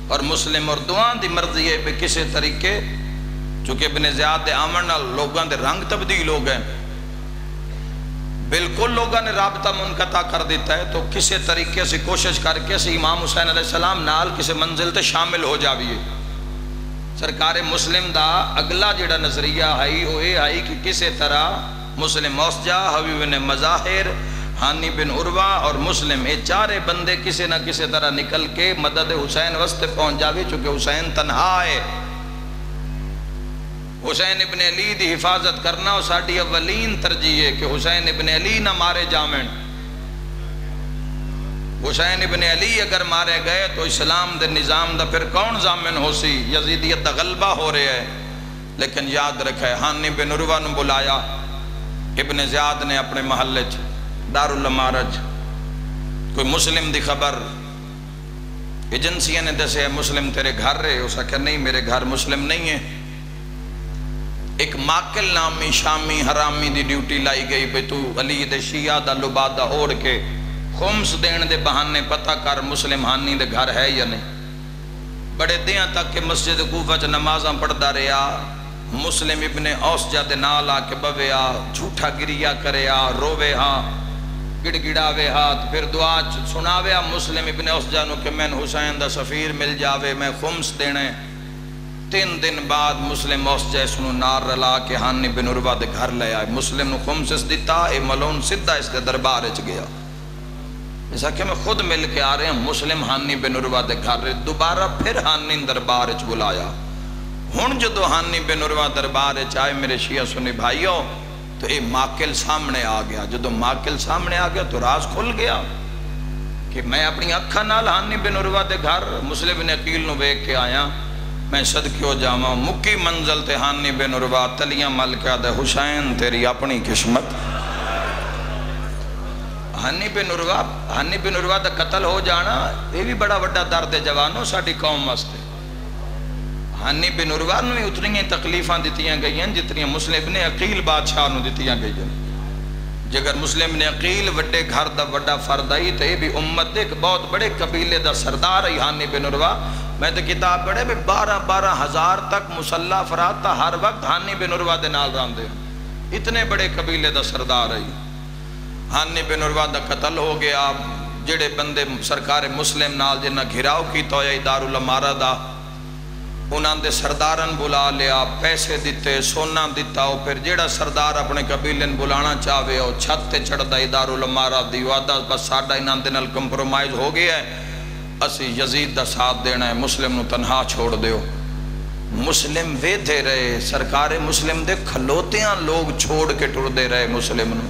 اور مسلم، اور دعان دی مرضی ہے کہ کسی طریقے، چونکہ ابن زیاد دے آمن لوگاں دے رنگ تبدیل ہو گئے، بالکل لوگاں نے رابطہ منقطع کر دیتا ہے، تو کسی طریقے سے کوشش کر کے امام حسین علیہ السلام نال کسی منزل تے شامل ہو جاویے۔ سرکار مسلم دا اگلا جڑا نظریہ ہے وہ یہ ہے کہ کسی طرح مسلم موسجہ، حبیب بن مظاہر، ہانی بن عروہ اور مسلم، یہ چارے بندے کسی نہ کسی طرح نکل کے مدد حسین وسط پہنچ جاوے، چونکہ حسین تنہا ہے۔ حسین ابن علی دی حفاظت کرنا اور ساڑھی اولین ترجیح ہے کہ حسین ابن علی نہ مارے جامن۔ حسین ابن علی اگر مارے گئے تو اسلام دے نظام دا پھر کون ضامن ہو سی، یزیدیت دا غلبہ ہو رہے ہے۔ لیکن یاد رکھے ہانی بن عروہ نے بلایا، ابن زیاد نے اپنے محلے دارالامارہ کوئی مسلم دی خبر ایجنسیاں نے دسے مسلم تیرے گھر رہے، اسا کہ نہیں میرے گھر مسلم نہیں ہے۔ ایک ماکل نامی شامی حرامی دی ڈیوٹی لائی گئی بے تو علی دے شیعہ دا لبادہ اوڑ کے خمس دین دے بہانے پتہ کر مسلم ہانی دے گھر ہے یا نہیں۔ بڑے دیاں تک کہ مسجد کوفہ چ نمازاں پڑھدا رہیا، مسلم ابن اوسجہ دے نال آ کے بویا، جھوٹا گریا کریا، روے ہاں، گڑ گڑاوے ہاتھ، پھر دعا سناویا مسلم ابن اوسجہ نو کہ میں حسین دا سفیر مل جاوے، میں خمس دینے۔ 3 دن بعد مسلم اوسجہ اس نو نار رلا کے ہانی بن عروہ دے گھر لے آئے، مسلم نو خمس اس دیتا، اے ملون سدھا اس دے دربار اچ گیا۔ ایسا کہ میں خود مل کے آ رہے ہیں، مسلم ہانی بن عروہ دے گھر رہے، دوبارہ پھر ہانی دربار اچ بلایا۔ ہن جدو ہانی بن عروہ دربار اچ آئے میرے شیعہ سنی بھائیوں، تو اے ماکل سامنے آ گیا۔ جدو ماکل سامنے آ گیا تو راز کھل گیا کہ میں اپنی اکھا نال ہانی بن عروہ دے گھر مسلم بن عقیل نو بیک کے آیا، میں صدقے ہو جاواں، مکی منزل تے ہانی بن عروہ تلیاں مل کے آدھے حسین تیری اپنی قسمت۔ ہانی بن عروہ دا قتل ہو جانا یہ بھی بڑا وڈا درد ہے جوانوں ساڑھی قوم واسطے۔ ہانی بن عروہ نے اتنی تکلیفاں دیتیاں گئی ہیں جتنی مسلم ابن عقیل بادشاہ نے دیتیاں گئی ہیں. جگر مسلم ابن عقیل وڈے گھر دا وڈا فرد آئی تو یہ بھی امت دے ایک بہت بڑے قبیلے دا سردار ہے ہانی بن عروہ. میں تو کتاب پڑھے بھی 12 ہزار تک مسلح افراد تا ہر وقت ہانی بن عروہ دے نال راندے. اتنے بڑے قبیلے دا سردار ہے. ہانی بن عروہ دا قتل ہو گیا. جڑے بندے سرکار مسلم نال جنہ گھراؤ کی تو یا دارالامارہ دا انہاں دے سردارن بلا لیا, پیسے دیتے, سونا دیتا ہو. پھر جیڑا سردار اپنے قبیلن بلانا چاہوے ہو چھت تے چڑھ دا دارالامارہ دی وعدہ بس ساڈا انہاں دے نال کمپرومائز ہو گیا ہے, اسی یزید دا ساتھ دینا ہے, مسلم نو تنہا چھوڑ دیو. مسلم وے دے رہے, سرکار مسلم دے کھلوتیاں لوگ چھوڑ کے ٹر دے رہے مسلم نو.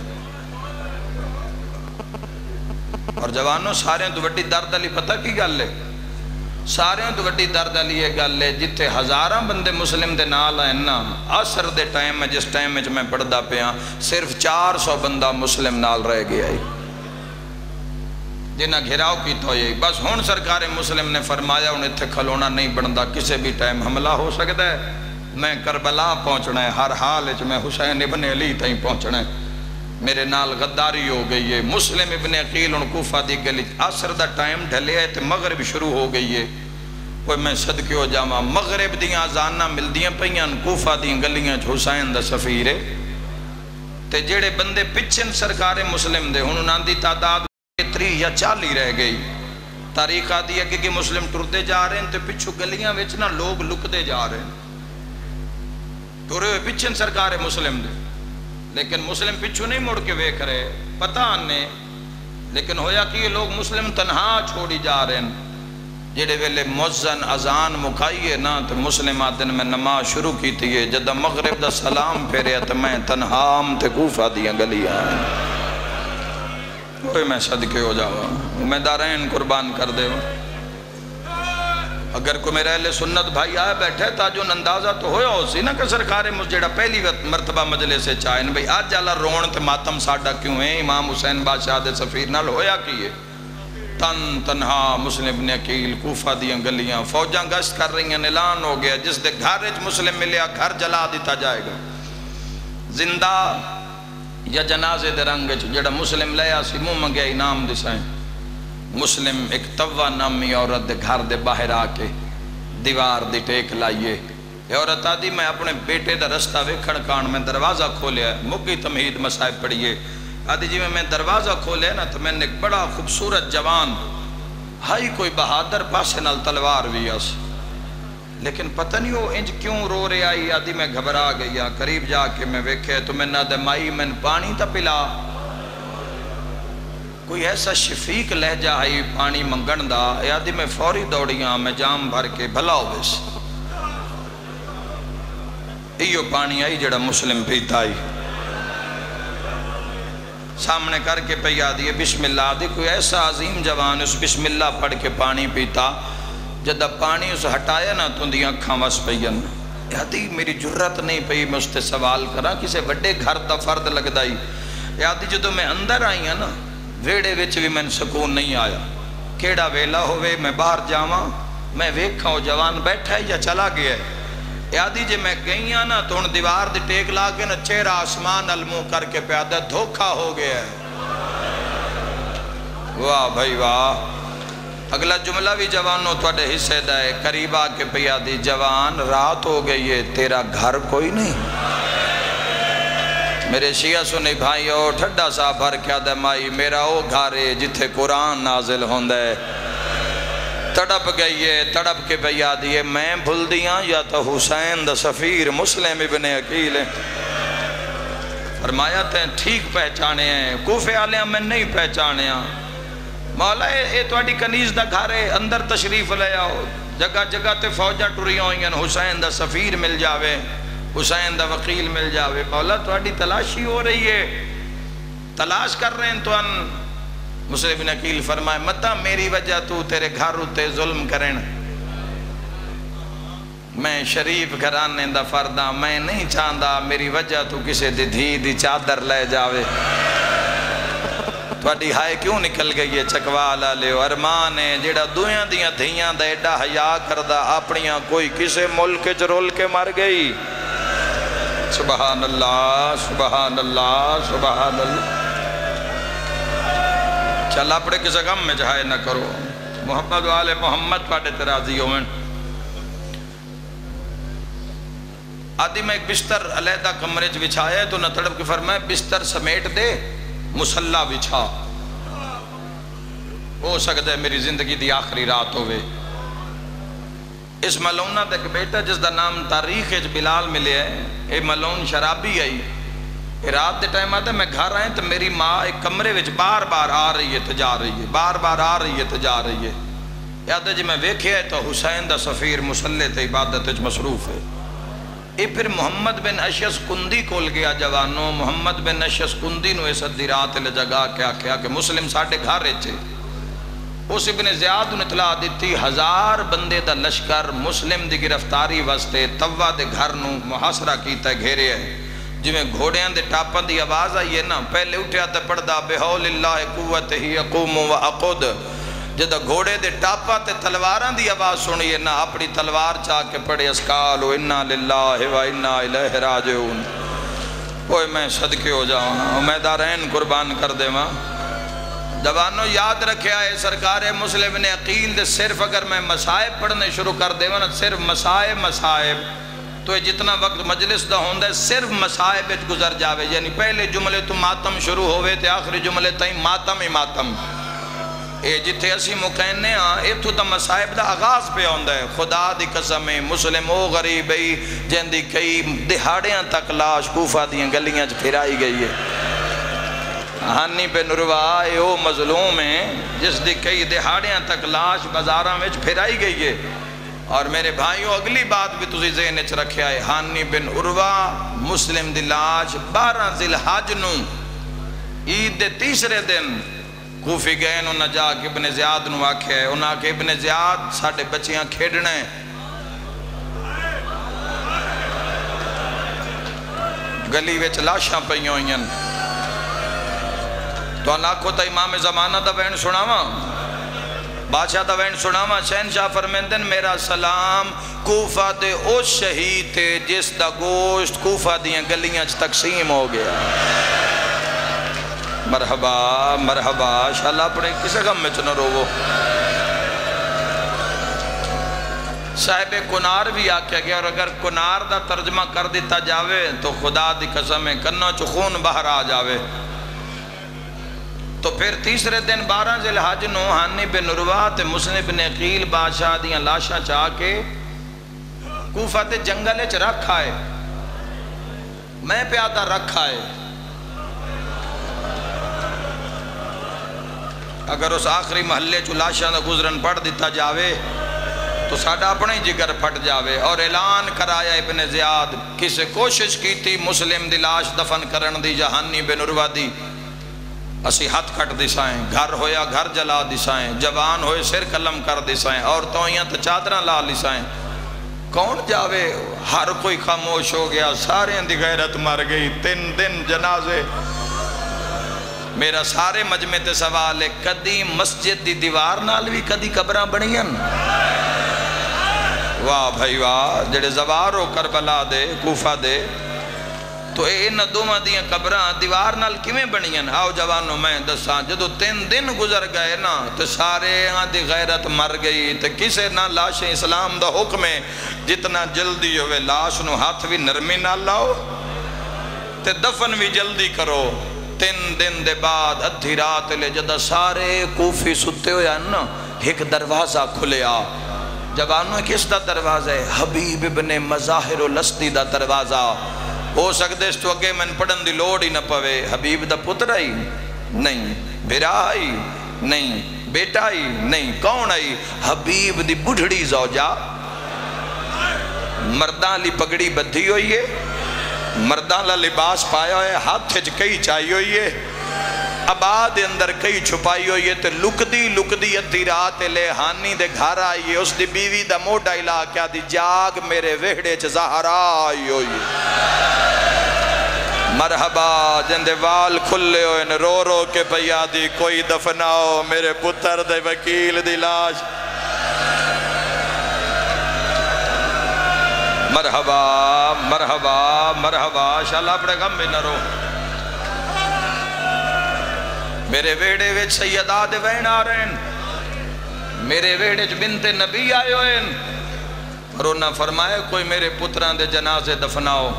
اور جوانوں سارے تو وڈی درد علی پتہ کی گل ہے, سارے تو وڈی درد علی یہ گل ہے جتے ہزاراں بندے مسلم دے نال آئے نا, عصر دے ٹائم میں جس ٹائم میں میں پڑھدا پیا صرف 400 بندہ مسلم نال رہ گیا ہے جنہ گھراؤ کی تو یہ بس. ہون سرکار مسلم نے فرمایا انہیں تھے کھلونا نہیں بندا, کسے بھی ٹائم حملہ ہو سکتا ہے, میں کربلا پہنچنا ہے, ہر حال میں حسین ابن علی تائیں پہنچنا ہے, میرے نال غداری ہو گئی ہے. مسلم ابن عقیل ان کوفہ دی گلی عصر دا ٹائم ڈھلے ہے تے مغرب شروع ہو گئی ہے. کوئی میں صدقے ہو جاواں مغرب دیاں آزاناں ملدیاں پئیاں کوفہ دی گلیاں حسین دا سفیر ہے. تے جڑے بندے پچھن سرکار مسلم دے انہاں دی تعداد 30 یا 40 رہ گئی. تاریخ آدھی ہے کہ مسلم ٹردے جا رہے ہیں تے پچھو گلیاں وچ نا لوگ لکدے جا رہے ہیں, ٹرے ہوئے پچھن سرکار مسلم دے, لیکن مسلم پچھو نہیں مڑ کے ویکھ رہے پتہ آنے. لیکن ہویا کہ یہ لوگ مسلم تنہا چھوڑی جا رہے ہیں. جڑے ویلے مؤذن اذان مکائیے نا تو مسلم آدن میں نماز شروع کی تھی, جدہ مغرب دا سلام پھیرے تو میں تنہام تے کوفہ دیاں گلیاں کوئی میں صدقے ہو جاوا, میں دارین قربان کر دے. اگر کوئی میرے اہل سنت بھائی آئے بیٹھے تاجون اندازہ تو ہویا ہو سی نا کہ سرکار جڑا پہلی مرتبہ مجلس سے چاہیں بھئی آج جالا رون تے ماتم ساڑھا کیوں ہیں, امام حسین بادشاہ دے سفیر نال ہویا کیے. تنہا مسلم ابن عقیل کوفہ دیاں گلیاں, فوجاں گشت کر رہی ہیں, اعلان ہو گیا جس دے گھر وچ مسلم ملیا گھر جلا دیتا جائے گا. زندہ یا جنازے دے رنگ جڑا مسلم لیا سی منہ منگیا انعام دسائیں. مسلم ایک توہ نامی عورت دے گھر دے باہر آ کے دیوار دی ٹیک لائیے. عورت آدھی میں اپنے بیٹے دا رستہ ویکھن کان میں دروازہ کھولیا, مکی تمہید مسائب پڑھیے. آدھی جی میں دروازہ کھولیا نا تو میں نے ایک بڑا خوبصورت جوان ہائی کوئی بہادر پاسے نال تلوار بھی اس, لیکن پتہ نہیں وہ انج کیوں رو رہے آئی. آدھی میں گھبرا گئی, قریب جا کے میں ویکھے تو میں نہ دے مائی میں پانی تا پلا. کوئی ایسا شفیق لہجہ آئی پانی منگن دا, آدھی میں فوری دوڑیاں میں جام بھر کے بھلا ہو بیس. ایو پانی آئی جڑا مسلم پیتا آئی, سامنے کر کے پہ آدھی بسم اللہ. آدھی کوئی ایسا عظیم جوان اس بسم اللہ پڑھ کے پانی پیتا, جدہ پانی اس ہٹایا نا تو اندھی اکھاں وس پئین. آدھی میری جرت نہیں پئی میں اس تے سوال کرا, کسے وڈے گھر دا فرد لگ دائی. آدھی جدو میں اندر آئی ہیں نا ویڑے وچ بھی میں سکون نہیں آیا, کیڑا ویلا ہوئے میں باہر جاواں میں ویکھاں وہ جوان بیٹھا ہے یا چلا گیا ہے. آدھی جے میں گئی ہاں نا تو ان دیوار دی ٹیک لا کے نا چہرہ آسمان المو کر کے پیادہ دھوکھا ہو گیا ہے. واہ بھائی واہ. اگلا جملہ بھی جوانوں توڑے حصے دائے, قریب آ کے پیادی جوان رات ہو گئی ہے تیرا گھر کوئی نہیں. میرے شیعہ سنی بھائیو ٹھڈا سا بھر کیا دے مائی میرا او گھارے جتھے قرآن نازل ہوندے. تڑپ گئی ہے, تڑپ کے بھیا دیئے میں بھل دیاں یا تو حسین دا سفیر مسلم ابن عقیل ہے. فرمایا تھے ٹھیک پہچانے ہیں, کوفے آلیاں میں نہیں پہچانے ہیں. مولا اے توڑی کنیز دا گھارے اندر تشریف لے آؤ, جگہ جگہ تے فوجہ ٹوری ہوئیں, حسین دا سفیر مل جاوے, حسین دا وکیل مل جاوے. مولا توڑی تلاشی ہو رہی ہے, تلاش کر رہے ہیں تو ان. مسلم بن عقیل فرمائے متا میری وجہ تو تیرے گھر ہوتے ظلم کریں, میں شریف گھرانے دا فردہ, میں نہیں چاہندہ میری وجہ تو کسے دی دھی دی چادر لے جاوے. تھوڑی ہائے کیوں نکل گئی ہے چکوالا لیو ارمان ہے جیڑا دویاں دیاں دھیاں دا ایڈا حیا کردہ اپنیاں کوئی کسے ملک رول کے مر گئی سبحان اللہ سبحان اللہ سبحان اللہ چل اپنے کسے غم میں جہائے نہ کرو محمد والے محمد پاڑے ترازی ہوئن آدھی میں ایک بستر علیحدہ کمرے چ بچھایا ہے تو نہ تڑپ کے فرمائے بستر سمیٹ دے مسلح بچھا ہو سکتا ہے میری زندگی دی آخری رات ہوئے اس ملونہ دے ایک بیٹا جس دا نام تاریخ بلال ملے ہے اے ملون شرابی آئی رات دے ٹائم آتا ہے میں گھر آئے تو میری ماں ایک کمرے وچ بار بار آ رہی ہے تجا رہی ہے بار بار آ رہی ہے تجا رہی ہے یاد ہے جی میں ویکھے ہے تو حسین دا سفیر مسلح تے عبادت وچ مصروف ہے اے پھر محمد بن اشعث کندی کول گیا جوانوں محمد بن اشعث کندی نو اس ادھی رات لے جگا کیا کیا کہ مسلم ساڑھے گھر رہے اس ابن زیاد نے اطلاع دیتی 1000 بندے دا لشکر مسلم دی گرفتاری واسطے توا دے گھر نو محاصرہ کیتا ہے گھیرے ہے جی میں گھوڑیاں دے ٹاپاں دی آواز آئی ہے نا پہلے اٹھیا تے پڑھدا بحول اللہ قوت ہی اقوم و اقود جدہ گھوڑے دے ٹاپاں تے تلواراں دی آواز سنی ہے نا اپنی تلوار چاہ کے پڑھے اسکالو انا للہ و انا الیہ راجعون اوہ میں صدقے ہو جاؤں میں دارین قربان کر دے ماں جوانوں یاد رکھے آئے سرکار مسلم نے عقیل دے صرف اگر میں مسائب پڑھنے شروع کر دے نا صرف مسائب تو جتنا وقت مجلس دا ہوندہ ہے صرف مسائب گزر جاوے یعنی پہلے جملے تو ماتم شروع ہوئے تے آخری جملے تائیں ماتم ہی ماتم اے جتھے اسی مکہنے ہاں ایتھو دا مسائب دا آغاز پہ ہوندہ ہے خدا دی قسمیں مسلم او غریب ای جن دی کئی دہاڑیاں تک لاش کوفہ دیاں گلیاں چ پھرائی گئی ہے ہانی پہ نروائے او مظلوم ہیں جس دی کئی دہاڑیاں تک لاش بازاراں میں پھرائی گئی ہے اور میرے بھائیوں اگلی بات بھی تُسی ذہن اچھ رکھے آئے ہانی بن عروہ مسلم دی لاش 12 ذی الحج نو عید دے تیسرے دن کوفی گئے انہوں نے جا کے ابن زیاد نو آکھے ہے انہوں نے کہ ابن زیاد ساڑھے بچیاں کھیڑنے گلی ویچ لاشاں پہیوں ہیں تو آنکھو تا امام زمانہ دا وین سناواں بادشاہ دا وین سناواں شہنشاہ فرمیندن میرا سلام کوفہ دے او شہید تے جس دا گوشت کوفہ دیاں گلیاں تقسیم ہو گیا مرحبا مرحبا شاءاللہ اپنے کسے غم میں چنو روو صاحب کنار بھی آکھیا گیا اور اگر کنار دا ترجمہ کر دیتا جاوے تو خدا دی قسمیں کنوں چو خون باہر آ جاوے تو پھر تیسرے دن 12 ذی الحج نو ہانی بن عروہ تے مسلم بن عقیل بادشاہ دیاں لاشاں چاہ کے کوفہ تے جنگلے چ رکھا ہے میں پیادہ رکھا ہے اگر اس آخری محلے چو لاشاں دا گزرن پڑھ دیتا جاوے تو ساڑھا اپنے جگر پھٹ جاوے اور اعلان کرایا ابن زیاد کسے کوشش کی تھی مسلم دی لاش دفن کرن دی جہانی بن عروہ دی اسی ہاتھ کٹ دیسائیں گھر ہویا گھر جلا دیسائیں جوان ہوئے سر قلم کر دیسائیں عورتوں تو چادرہ لا لیسائیں کون جاوے ہر کوئی خاموش ہو گیا سارے دی غیرت مر گئی 3 دن جنازے میرا سارے مجمع تے سوال ہے کدی مسجد دی دیوار نال بھی کدی قبرہ بنیاں واہ بھائی واہ جڑے زوارو کربلا دے کوفہ دے تو ان دومہ دیاں قبران دیوار نال کیویں بنیاں آؤ جوانوں میں دساں جدو 3 دن گزر گئے نا تو سارے ہاں دی غیرت مر گئی تو کسے نہ لاش اسلام دا حکم ہے جتنا جلدی ہوئے لاش نو ہاتھ بھی نرمی نہ لاؤ تے دفن بھی جلدی کرو 3 دن دے بعد ادھی رات لے جدہ سارے کوفی ستے ہویا نا ایک دروازہ کھلیا جوانوں کس دا دروازہ ہے حبیب ابن مظاہر الاسدی دا دروازہ ہو سکتے اس تو اگے من پڑھن دی لوڑ ہی نہ پوے حبیب دا پتر آئی نہیں بھرا آئی نہیں بیٹا آئی نہیں کون آئی حبیب دی بڑھڑی زوجہ مردان لی پگڑی بدھی ہوئی ہے مردان لا لباس پایا ہوئے ہاتھ کئی چاہی ہوئی ہے آباد اندر کئی چھپائی ہوئی ہے تو لک دی ادھی رات لے ہانی دے گھر آئی ہے اس دی بیوی دا موڑا علا کیا دی جاگ میرے وہڑے چ زہرا آئی ہوئی ہے مرحبا جندے وال کھلے ہوئے رو رو کے پیا دی کوئی دفناؤ میرے پتر دے وکیل دی لاش مرحبا مرحبا مرحبا شاءاللہ اپنے غم میں نہ رو میرے ویڑے وچ سیدہ دے وین آ رہے ہیں میرے ویڑے وچ بنت نبی آئے ہوئے ہیں اور انہاں فرمائے کوئی میرے پتران دے جنازے دفناؤ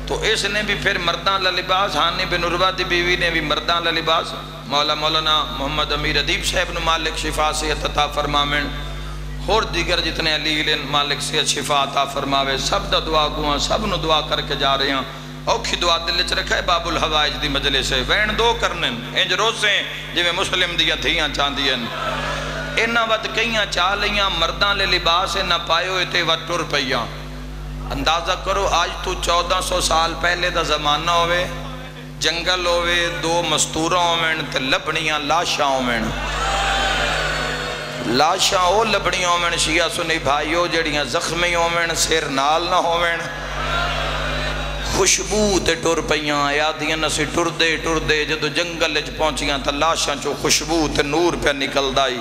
تو اس نے بھی پھر مردان لباس ہانی بن عروہ دی بیوی نے بھی مردان لباس مولانا محمد امیر ادیب صاحب نو مالک شفا صحت عطا فرماویں اور دیگر جتنے علیل مالک صحت شفا عطا فرماوے سب دا دعا گواں سب نو دعا کر کے جا رہے ہیں اوکھی دعا دل چ رکھے باب الحوائج دی مجلس ہے وین دو کرنے انج روزیں جو مسلم دیا دھیاں چاندیاں انہاں ود کئیاں چاہ لیاں مردان لے لباس نہ پائے ہوئے تے ود ٹر پئیاں اندازہ کرو آج تو 1400 سال پہلے دا زمانہ ہوئے جنگل ہوئے دو مستورہ ہوئے تے لبنیاں لاشاں ہوئے لاشاں او لبنیاں ہوئے شیعہ سنی بھائیو جڑیاں زخمی ہوئے سیر نال نہ ہوئے خوشبو تے ٹر پئیاں یادیاں نسی ٹر دے جدو جنگل اچ پہنچیاں تا لاشاں چو خوشبو تے نور پہ نکل دائی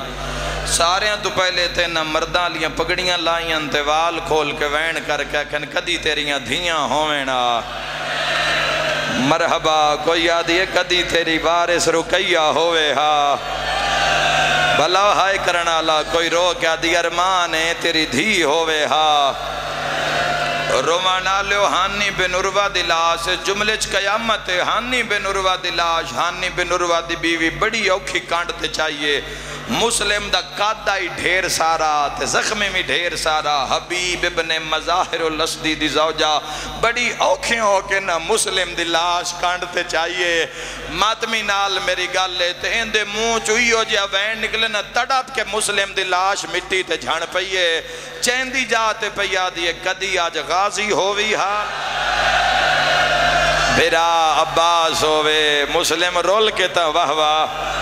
ساریاں تو پہلے تے نہ مردان لیاں پگڑیاں لائیاں تے وال کھول کے وین کر کے کن کدی تیریاں دھیاں ہوئیں نا مرحبا کوئی یادی ہے کدی تیری وارث رکیہ ہوئے ہاں بھلا ہائے کرنا اللہ کوئی رو کیا دی ارمان ہے تیری دھی ہوئے ہاں رومانا لیو ہانی بن عروہ دی لاش جملچ قیامت ہے ہانی بن عروہ دی لاش ہانی بن عروہ دی بیوی بڑی اوکھی کانٹتے چاہیے مسلم دا قادائی ڈھیر سارا تے زخمی میں ڈھیر سارا حبیب ابن مظاہر الاسدی دی زوجہ بڑی اوکھیں ہو کے نہ مسلم دی لاش کانٹتے چاہیے ماتمی نال میری گال لیتے ہیں دے منہ چوئی ہو جیا وین نکلے نہ تڑات کے مسلم دی لاش مٹی تے جھان پئیے چیندی جاتے پیا دیئے کدی آج غازی ہووی ہاں بھرا عباس ہووے مسلم رول کے تا واہ واہ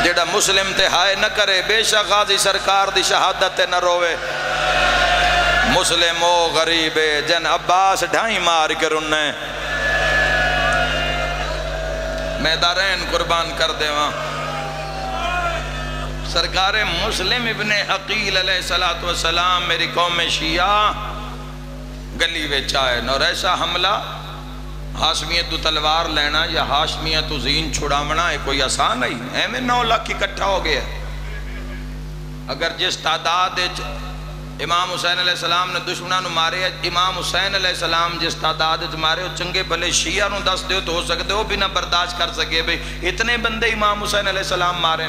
جڑا مسلم تے ہائے نہ کرے بے شک غازی سرکار دی شہادت نہ روے مسلم او غریب جن عباس ڈھائیں مار کے رننے میں دارین قربان کر دے وہاں سرکار مسلم ابن عقیل علیہ السلام میری قوم شیعہ گلی ویچ آئے اور ایسا حملہ ہاشمیت تو تلوار لینا یا ہاشمیت تو زین چھڑامنا ہے کوئی آسان نہیں اے میں 9 لاکھ اکٹھا ہو گیا اگر جس تعداد امام حسین علیہ السلام نے دشمنانو مارے امام حسین علیہ السلام جس تعداد مارے چنگے بھلے شیعہ نو دس دے تو ہو سکتے ہو بھی نہ برداشت کر سکے بھئی اتنے بندے امام حسین علیہ السلام مارے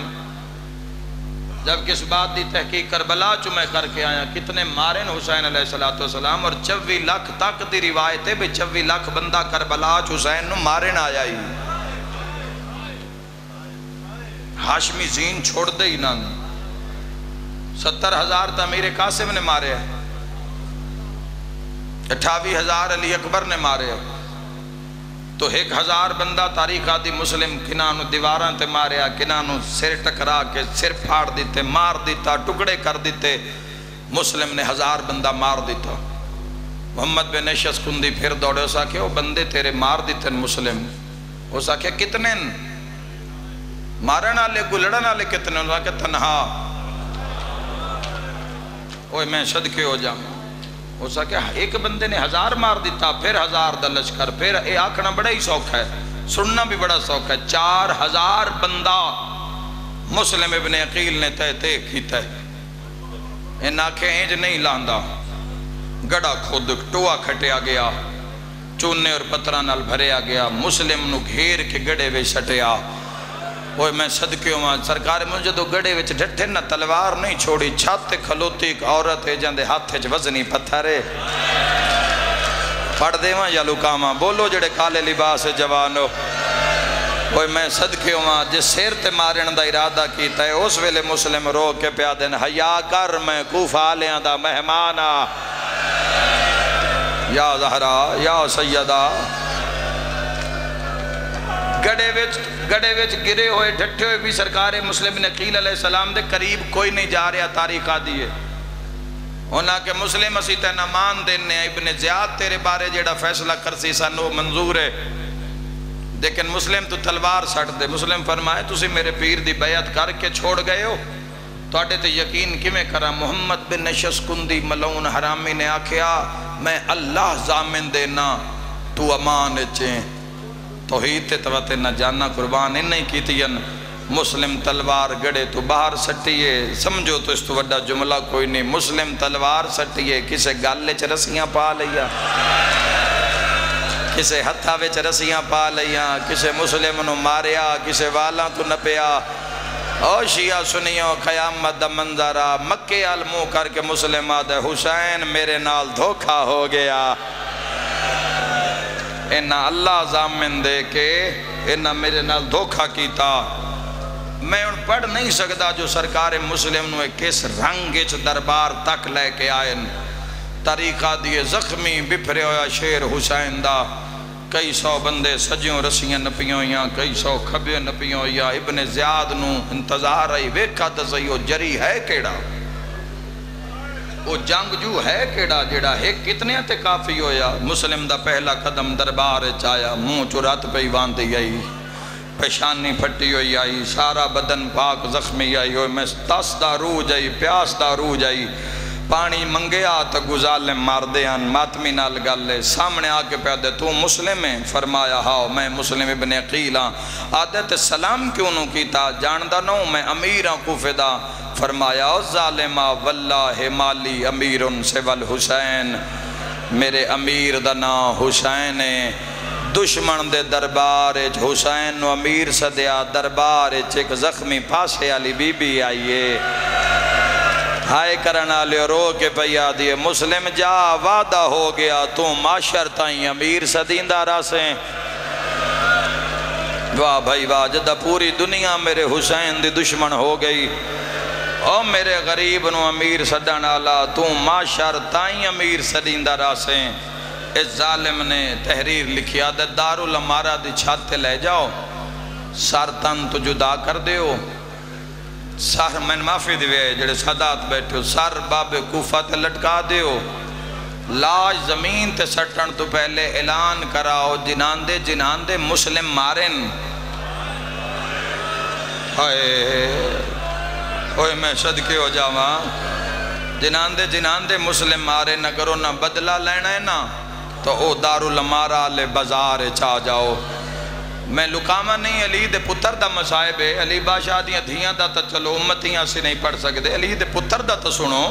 جب کس بات دی تحقیق کربلا چو میں کر کے آیا کتنے مارن حسین علیہ السلام اور 24 لاکھ تک دی روایت ہے بھی 24 لاکھ بندہ کربلا چو حسین نو مارن آیا ہی ہاشمی زین چھوڑ دے ہی نہ 70,000 تا امیر قاسم نے مارے 28,000 علی اکبر نے مارے تو 1,000 بندہ تاریخ آدھی مسلم کنانو دیواران تے ماریا کنانو سر ٹکرا کے سر پھاڑ دیتے مار دیتا ٹکڑے کر دیتے مسلم نے 1000 بندہ مار دیتا محمد بن نشس کندی پھر دوڑے ہو سا کہ وہ بندے تیرے مار دیتے مسلم ہو سا کہ کتنے مارن آلے گلڑن آلے کتنے ہو سا کہ تنہا اوہ میں صدقے ہو جاؤں ہو سکے ایک بندے نے 1000 مار دیتا پھر 1000 دا لشکر پھر اے آکھنا بڑا ہی سوکھ ہے سننا بھی بڑا سوکھ ہے 4000 بندہ مسلم ابن عقیل نے تے کیتا ہے ان آنکھیں اینج نہیں لاندہ گڑا خود ٹوہ کھٹیا گیا چونے اور پتران نال بھریا گیا مسلم نو گھیر کے گڑے وے سٹیا وہ میں صدقے ہوں سرکار مجھے تو گڑے وچ ڈٹھے نہ تلوار نہیں چھوڑی چھاتے کھلوتی ایک عورت ہے جاندے ہاتھے چھ وزنی پتھرے پڑھ دے وہاں یا لکاما بولو جڑے کالے لباس جوانو وہ میں صدقے ہوں جس سیر تے مارن دا ارادہ کیتا ہے اس ویلے مسلم رو کے پیا دین حیا کر میں کوفہ لیاں دا مہمانا یا زہرا یا سیدہ گڑے وچ گرے ہوئے ڈھٹے ہوئے بھی سرکار مسلم عقیل علیہ السلام دے قریب کوئی نہیں جا رہا تاریخ آدھی ہے انہاں کہ مسلم اسی تینا مان دینے ابن زیاد تیرے بارے جیڑا فیصلہ کرسی سانو منظور ہے، لیکن مسلم تو تلوار سٹ دے۔ مسلم فرمائے تسی میرے پیر دی بیعت کر کے چھوڑ گئے ہو، توڑے تے یقین کی میں کرا؟ محمد بن نشسکندی ملعون حرامی نے آکھیا میں اللہ ضامن دینا تو امان چیں توحید تے توتے نہ جانا قربان انہیں کیتین۔ مسلم تلوار گڑے تو باہر سٹیے، سمجھو تو اس تو وڈا جملہ کوئی نہیں، مسلم تلوار سٹیے کسے گالے چ رسیاں پا لیا، کسے ہتھا وچ رسیاں پا لیا، کسے مسلم نو ماریا، کسے والاں تو نپیا۔ او شیعہ سنیوں قیامت دا منظرہ مکے علموں کر کے مسلم آدھے حسین میرے نال دھوکھا ہو گیا، انہا اللہ ضامن دے کے انہا میرے نال دھوکھا کیتا۔ میں ان پڑھ نہیں سکتا جو سرکار مسلم نوے کس رنگچ دربار تک لے کے آئین، طریقہ دیئے زخمی بپھرے ہویا شیر حسین دا، کئی سو بندے سجیوں رسیاں نپیوں یا کئی سو کھبیوں نپیوں یا ابن زیاد نو انتظار آئی ویکھا تسائی وہ جری ہے کیڑا، وہ جنگ جو ہے کیڑا جیڑا ہے کتنے تے کافی ہویا۔ مسلم دا پہلا قدم دربار چایا، منہ چرات پہ باندھی آئی، پیشانی پھٹی ہوئی آئی، سارا بدن پاک زخمی آئی ہوئی، میں تس دا روج آئی، پیاس دا روج آئی، پانی منگیا تو گزالیں مار دیاں، ماتمی نال گالے سامنے آکے پیادے تو مسلم ہے؟ فرمایا ہاں میں مسلم ابن عقیل ہاں۔ آدھے تے سلام کیوں نو کیتا؟ جاندہ نو میں امیراں کوفدہ۔ فرمایا او ظالمہ واللہ مالی امیرن سوال حسین، میرے امیر دا نام حسین ہے، دشمن دے دربار حسین نو امیر صدیا، دربار ایک زخمی پاسے علی بی بی آئیے، ہائے کرنا لے رو کے پیا دیئے مسلم جا وعدہ ہو گیا تو معاشر تائیں امیر صدیندہ راسیں۔ واہ بھائی واہ، جدہ پوری دنیا میرے حسین دی دشمن ہو گئی، او میرے غریب نو امیر صدن آلا تو معاشر تائیں امیر صدیندہ راسیں۔ اس ظالم نے تحریر لکھی عادت دارالامارہ دی چھاتے لے جاؤ، سر تن تو جدا کر دیو، سر میں معافی دیوے جڑے سادات بیٹھے ہو، سر باب کوفہ تے لٹکا دیو، لاش زمین تے سٹن تو پہلے اعلان کراؤ جنان دے مسلم مارن۔ اوئے میں صدقے ہو جاواں، جنان دے مسلم مارن، اگر انہاں بدلہ لینا ہے نا تو او دارالامارہ لے بازار چاہ جاؤ۔ میں لکامہ نہیں، علی دے پتر دا مسائب ہے، علی بادشاہ دیاں دھیاں دا تا چلو امتیاں سے نہیں پڑھ سکتے، علی دے پتر دا تا سنو۔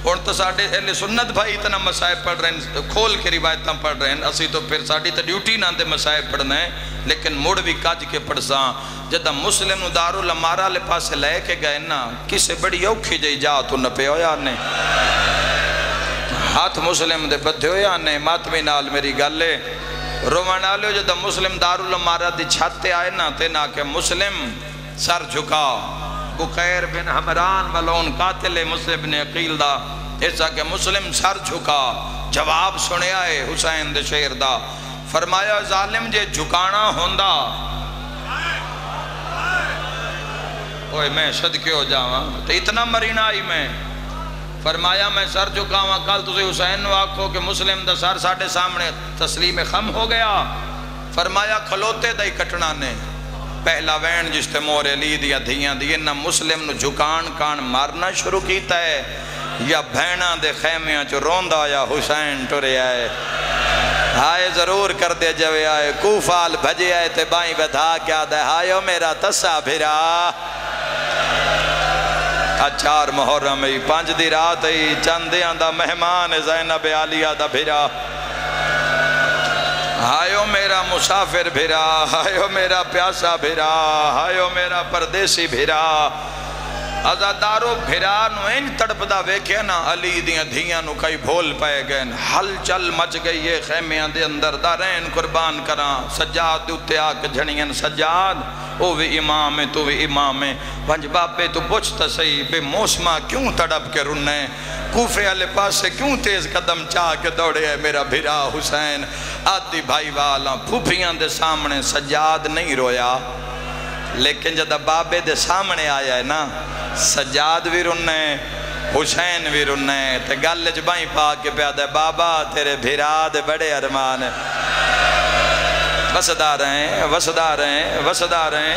اور تو ساڑھے اہل سنت بھائی اتنا مسائب پڑھ رہے ہیں، کھول کے روایتاں پڑھ رہے ہیں، اسی تو پھر ساڑھی تا ڈیوٹی نہ دے مسائب پڑھنا ہے، لیکن مڑ بھی کاج کے پڑھساں۔ جدہ مسلم دارالامارہ لے پاس لے کے گئے نا، کسے بڑی اوکھی جائی جا تو نہ پہ ہویا نے، ہاتھ مسلم دے بدھے ہویا نے، ماتمی نال میری گالے روانہ لے جدہ مسلم دارالامارہ دی چھاتے آئے نا تینا کہ مسلم سر جھکا، بقیر بن حمران ملعون قاتل مسلم بن عقیل دا، ایسا کہ مسلم سر جھکا، جواب سنے آئے حسین دے شیر دا، فرمایا ظالم جے جھکانا ہوندہ، اوہ میں صدقے ہو جاواں تو اتنا مرینہ آئی میں، فرمایا میں سر جھکاواں، کل تُسے حسین نو آکھو کہ مسلم دا سر ساڑھے سامنے تسلیم خم ہو گیا، فرمایا کھلوتے دائی کٹنا نے، پہلا وین جس تے مورے لی دیا دھیاں دیئے نہ مسلم نو جھکان کان مارنا شروع کیتا ہے، یا بھینہ دے خیمیاں چو روندہ یا حسین ٹرے آئے، ہائے ضرور کر دے جوے آئے، کوفال بھجے آئے تے بائیں بدھا کیا دے، ہائیو میرا تسا بھرا، اچھار محرم ہی، پانچ دی رات ہی، چندیاں دا مہمان زینب عالیہ دا بھرا، ہائیو میرا مسافر بھرا، ہائیو میرا پیاسا بھرا، ہائیو میرا پردیسی بھرا، ازادارو بھرا نو انج تڑپ دا ویکھے نا، علی دیاں دھیاں نو کئی بھول پائے گئے، حل چل مچ گئی یہ خیمیاں دے اندر دارین قربان کراں، سجاد دوتے آکے جھنین سجاد، او بھی امام ہے تو بھی امام ہے، ونج باپے تو پوچھتا سہی بے موسمہ کیوں تڑپ کے رننے، کوفے والے پاس سے کیوں تیز قدم چاہ کے دوڑے ہے میرا بھرا حسین، آدھی بھائی والا پھوپھیاں دے سامنے سجاد نہیں رویا، لیکن جدہ بابے دے سامنے آیا ہے نا، سجاد بھی رننے، حسین بھی رنے تے گل جبائیں پا کے پیادہ بابا تیرے بھیرا دے بڑے ارمان وسدا رہیں وسدا رہیں وسدا رہیں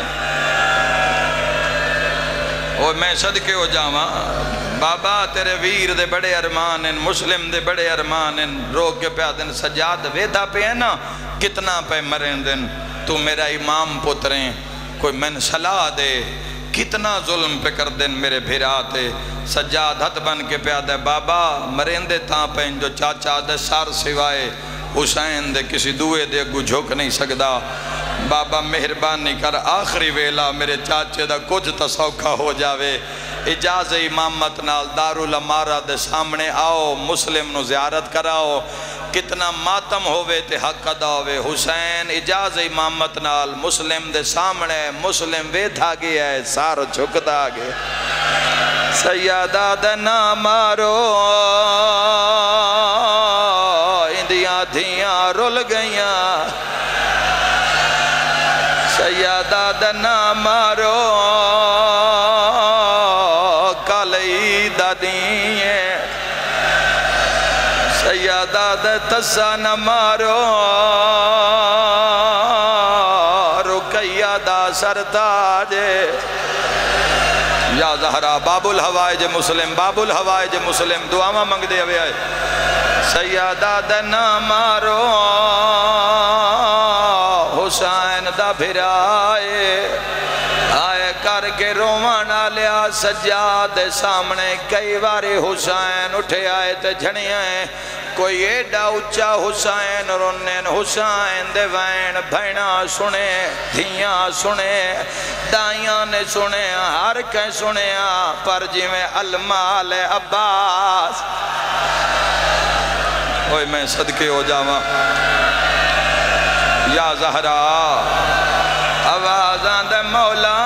اور میں صدقے ہو جاواں بابا تیرے ویر دے بڑے ارمان ہیں مسلم دے بڑے ارمان ہیں روک کے پیادن سجاد ویدہ پہ ہے نا کتنا پہ مرین دن تو میرا امام پتریں کوئی من صلاح دے کتنا ظلم پہ کر دن میرے بھیراتے سجاد ہتھ بن کے پیادہ بابا مرین دے تاں پہ جو چاچا دے سار سوائے حسین دے کسی دوئے دے گو جھوک نہیں سکدا بابا مہربانی کر آخری ویلا میرے چاچے دا کچھ تسوکھا ہو جاوے اجازہ امامت نال دارالامارہ دے سامنے آؤ مسلم نو زیارت کراؤ کتنا ماتم ہوئے تے حق ادا ہوئے حسین اجازہ امامت نال مسلم دے سامنے مسلم ویدھا گیا ہے سارو چھکتا گیا سیادہ دے نامارو اندیاں دھیاں رول گئیاں سیادہ دے نامارو کالی دادیئے سیادہ دے تسا نمارو رکیہ دا سرتاجے یا زہرا باب الحوائج مسلم باب الحوائج مسلم دعاواں منگ دے ہوئے آئے سیادہ دے نمارو حسین دا بھرائے آئے کر کے روانہ لیا سجاد سامنے کئی باری حسین اٹھے آئے تے جھڑیاں کوئی ایڈا اچھا حسین رونین حسین دے وین بھینا سنے دھیاں سنے دائیاں نے سنے ہر کہیں سنے پر جی میں المال عباس اوہ میں صدقے ہو جاواں یا زہرا آوازاں دے مولا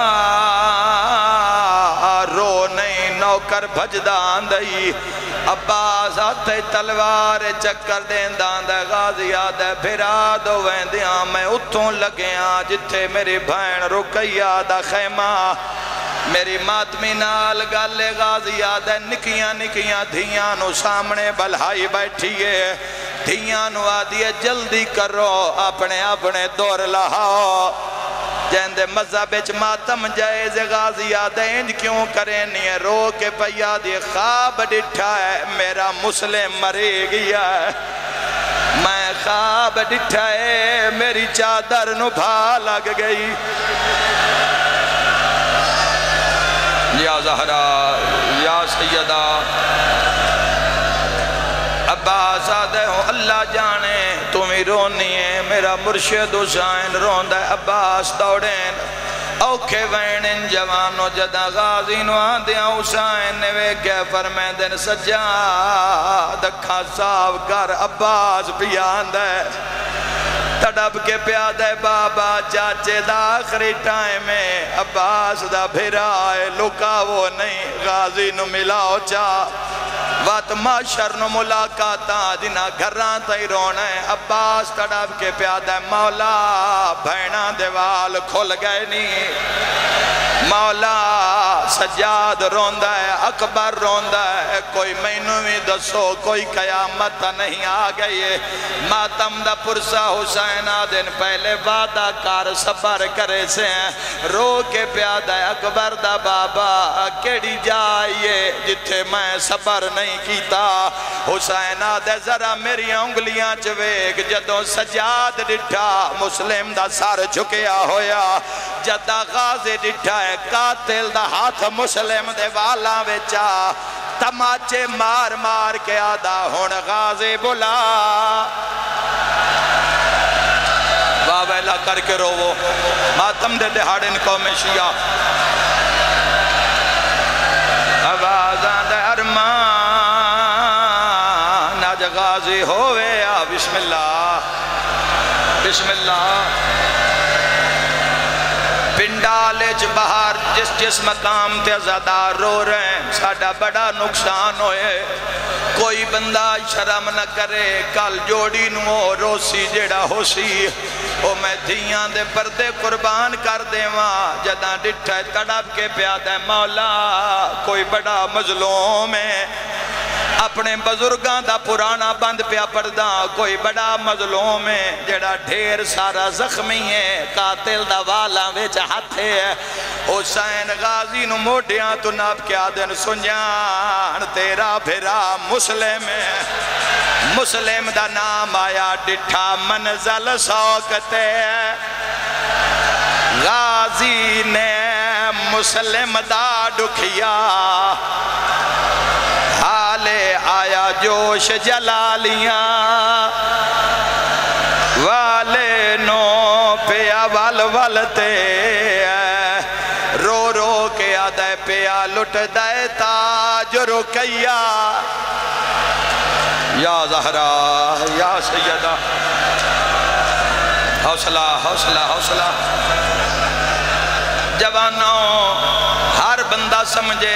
رو نہیں نوکر بھجدان دئی عباس آتے تلوار چکر دیندان دے غازیہ دے بھرا دو ویندیاں میں اتھوں لگیاں جتھے میری بھین رکیہ دا خیمہ میری ماتمی نال گالے غازیہ دے نکیاں نکیاں دھیاں نو سامنے بلہائی بیٹھیے دھیاں نو آدھیے جلدی کرو اپنے اپنے دور لہاؤ جہندے مذہب اچ ماتم جائز غازیہ دینج کیوں کریں نہیں رو کے پیا دی خواب ڈٹھا ہے میرا مسلم مرے گیا ہے میں خواب ڈٹھا ہے میری چادر نو بھا لگ گئی یا زہرا یا سیدہ عباس آدھے ہوں اللہ جانے تمہیں رونی ہے میرا مرشد حسین روندہ عباس دوڑین اوکھے وینن جوانو جدہ غازی نو آندیاں حسین نے وے کہ فرمین دن سجاد اکھا صاف کر عباس پیاندہ تڑپ کے پیادہ بابا چاچے دا آخری ٹائم میں عباس دا بھرائے لکا وہ نہیں غازی نو ملاؤ چاہ وات معاشر نو ملاقاتا جنہ گھران تائی رونے عباس تڑپ کے پیادہ مولا بھینا دیوال کھول گئے نہیں مولا سجاد روندہ ہے اکبر روندہ ہے کوئی مینوی دسو کوئی قیامت نہیں آگئی ہے ماتم دا پرسا حسین آدن پہلے وعدہ کار صبر کرے سے ہیں رو کے پیادہ اکبر دا بابا کیڑی جائیے جتھے میں صبر نہیں کیتا حسین آدھے ذرا میری انگلیاں چویک جدوں سجاد ڈٹھا مسلم دا سار جھکیا ہویا جدہ غازی ڈٹھا ہے قاتل دا ہاتھ مسلم دے والا ویچا تماچے مار مار کے آدھا ہون غازی بلا واویلا کر کے روو ماتم دے دہاڑن کو میں شیعہ آوازان دے ارمان آج غازی ہوئے بسم اللہ بسم اللہ پنڈالج بہار جس مقام تے عزادار رو رہے ہیں ساڑھا بڑا نقصان ہوئے کوئی بندہ شرم نہ کرے کل جوڑی نو روسی جیڑا ہو سی او میں دھیاں دے پردے قربان کر دے ماں جدہ ڈٹھا تڑپ کے پیادہ ہے مولا کوئی بڑا مظلوم ہے اپنے بزرگاں دا پرانا بند پیا پردہ کوئی بڑا مظلوم ہے جڑا ڈھیر سارا زخمی ہے قاتل دا والا ویچ ہاتھ ہے حسین غازی نو موڑیاں تو ناب کیا دن سنجان تیرا بھرا مسلم ہے مسلم دا نام آیا ڈٹھا منزل سوکتے غازی نے مسلم دا ڈکھیا حالے آیا جوش جلالیاں والے نو پیا والتے رو رو کے آدھے پیا لٹ دے تاج رکیا یا زہرا یا سیدہ حوصلہ حوصلہ حوصلہ جوانوں ہر بندہ سمجھے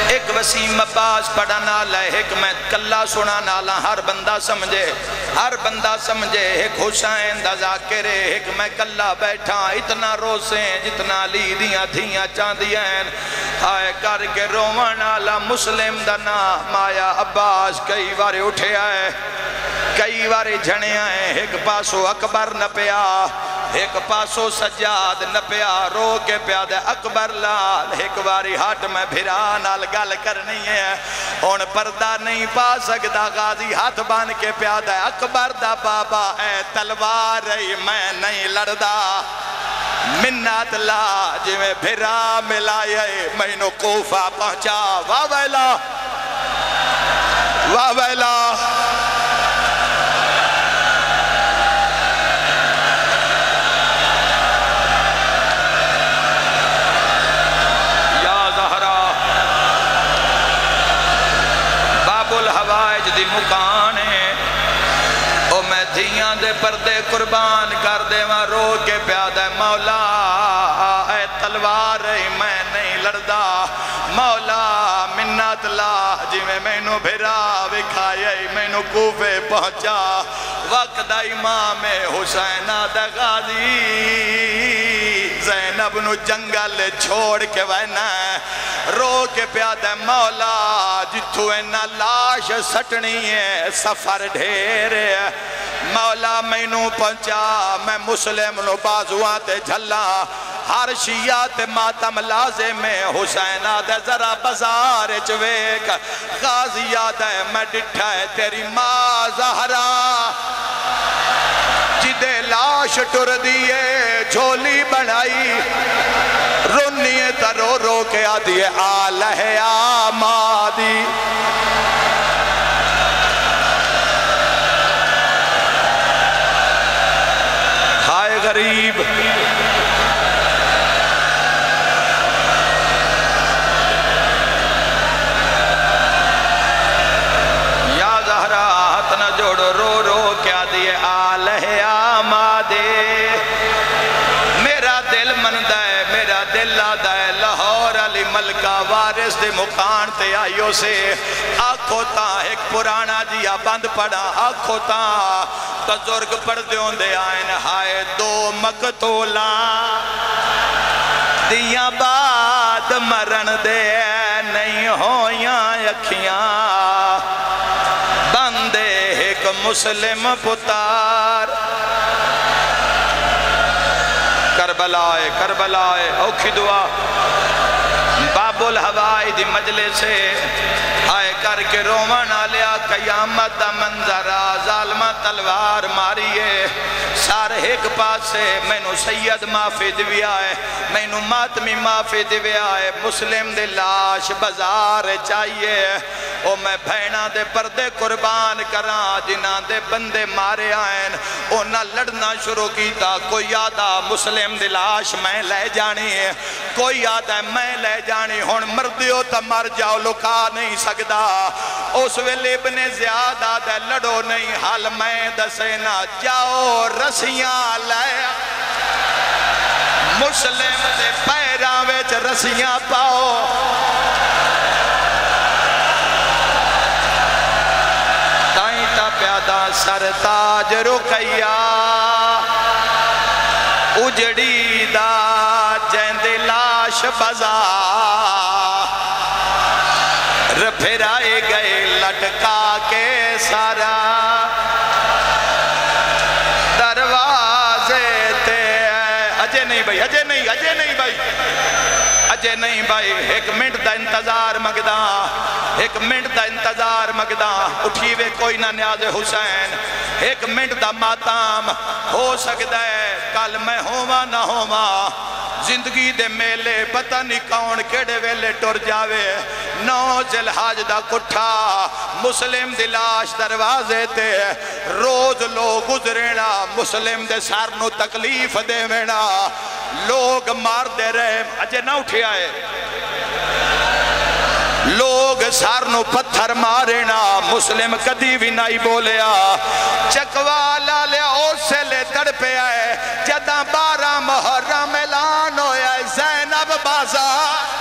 ایک وسیم عباس پڑھا نالا ہے ایک میں کلہ سنا نالا ہر بندہ سمجھے ہر بندہ سمجھے ایک حسین دا ذاکرے ایک میں کلہ بیٹھا اتنا روسیں جتنا لی دیاں تھیاں چاندیاں آئے کر کے روان نالا مسلم دا نام آیا عباس کئی بار اٹھے آئے کئی بار جھنے آئے ایک پاسو اکبر نہ پیا ایک پاسو سجاد نہ پیا رو کے پیا دے اکبر لال ایک باری ہاتھ میں بھرا نال گل کرنی ہے ان پردہ نہیں پا سکتا غازی ہاتھ بان کے پیا دے اکبر دا بابا اے تلوار رہی میں نہیں لڑدا منت لا جی میں بھرا ملائے میں نو کوفہ پہنچا واہ ویلا واہ ویلا دی مکانے او میں دھیاں دے پردے قربان کر دے وہاں رو کے پیادہ مولا اے تلوار میں نہیں لڑدا مولا منت لا جی میں نو بھرا وکھائے میں نو کوفے پہنچا وقت امام حسین دا غازی زینب نو جنگل چھوڑ کے وینا رو کے پیادہ مولا جتھو اینا لاش سٹنی ہے سفر ڈھیر ہے مولا میں نو پہنچا میں مسلم نو بازوان تے جھلا ہر شیعہ تے ماتم لازم ہے حسین آدھے ذرا بزار چویک غازی آدھے میں ڈٹھا ہے تیری ماں زہرا جدے لاش ٹر دیئے جھولی بڑھائی رونیے تا رو رو کے آدھیے آلہ آمادی ہائے غریب یا زہرا ہاتھ نہ جوڑو رو رو کے آدھیے آلہ آمادی میرا دل مندہ ہے میرا دل آدھا ہے لاہور علی ملکہ وارث دے مکان تے آئیو سے آنکھوں تا ایک پرانا جیا بند پڑا آنکھوں تا تزرگ پڑھ دیوں دے آئین ہائے دو مقتولاں دیاں بعد مرن دے نہیں ہویاں اکھیاں بندے ایک مسلم پتار کربلائے کربلائے اوکھی دعا باب الہوائی دی مجلس سے آئے کر کے رومن آلیا قیامت دا منظرہ ظالمہ تلوار ماریے سارے ایک پاس سے میں نو سید معافی دوی آئے میں نو ماتمی معافی دوی آئے مسلم دے لاش بزار چاہیے او میں بھینا دے پردے قربان کران جنہ دے بندے مارے آئین او نہ لڑنا شروع کیتا کوئی آدھا مسلم دے لاش میں لے جانی ہے کوئی آدھا میں لے جانی ہون مردیو تا مر جاؤ لکا نہیں سکدا اس ویلے ابن زیاد آدھا لڑو نہیں حال میں دسینا جاؤ رسیاں لے مسلم دے پیراں وچ وچ رسیاں پاؤ تائیں تا پیادہ سرتاج رقیہ اجڑی دا جیند لاش بزا پھرائے گئے لٹکا کے سارا دروازے تے اجے نہیں بھائی اجے نہیں بھائی ایک منٹ دا انتظار مگداں اٹھی وے کوئی نہ نیاز حسین ایک منٹ دا ماتام ہو سکتا ہے کل میں ہوما نہ ہوما زندگی دے میلے پتہ نہیں کون کیڑے ویلے ٹر جاوے 9 ذوالحج دا کٹھا مسلم دی لاش دروازے تے روز لوگ گزرینا مسلم دے سر نو تکلیف دے وینا لوگ مار دے رہے اجے نہ اٹھے آئے لوگ سر نو پتھر مارینا مسلم کدی بھی نہیں بولیا چکوالا لے اوسے لے تڑ پہ آئے جدہ 12 محرم اعلان ہویا زینب بازار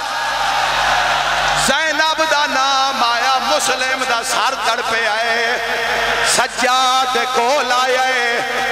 زینب دا نام آیا مسلم دا سر تڑ پہ آئے سجاد کو لائے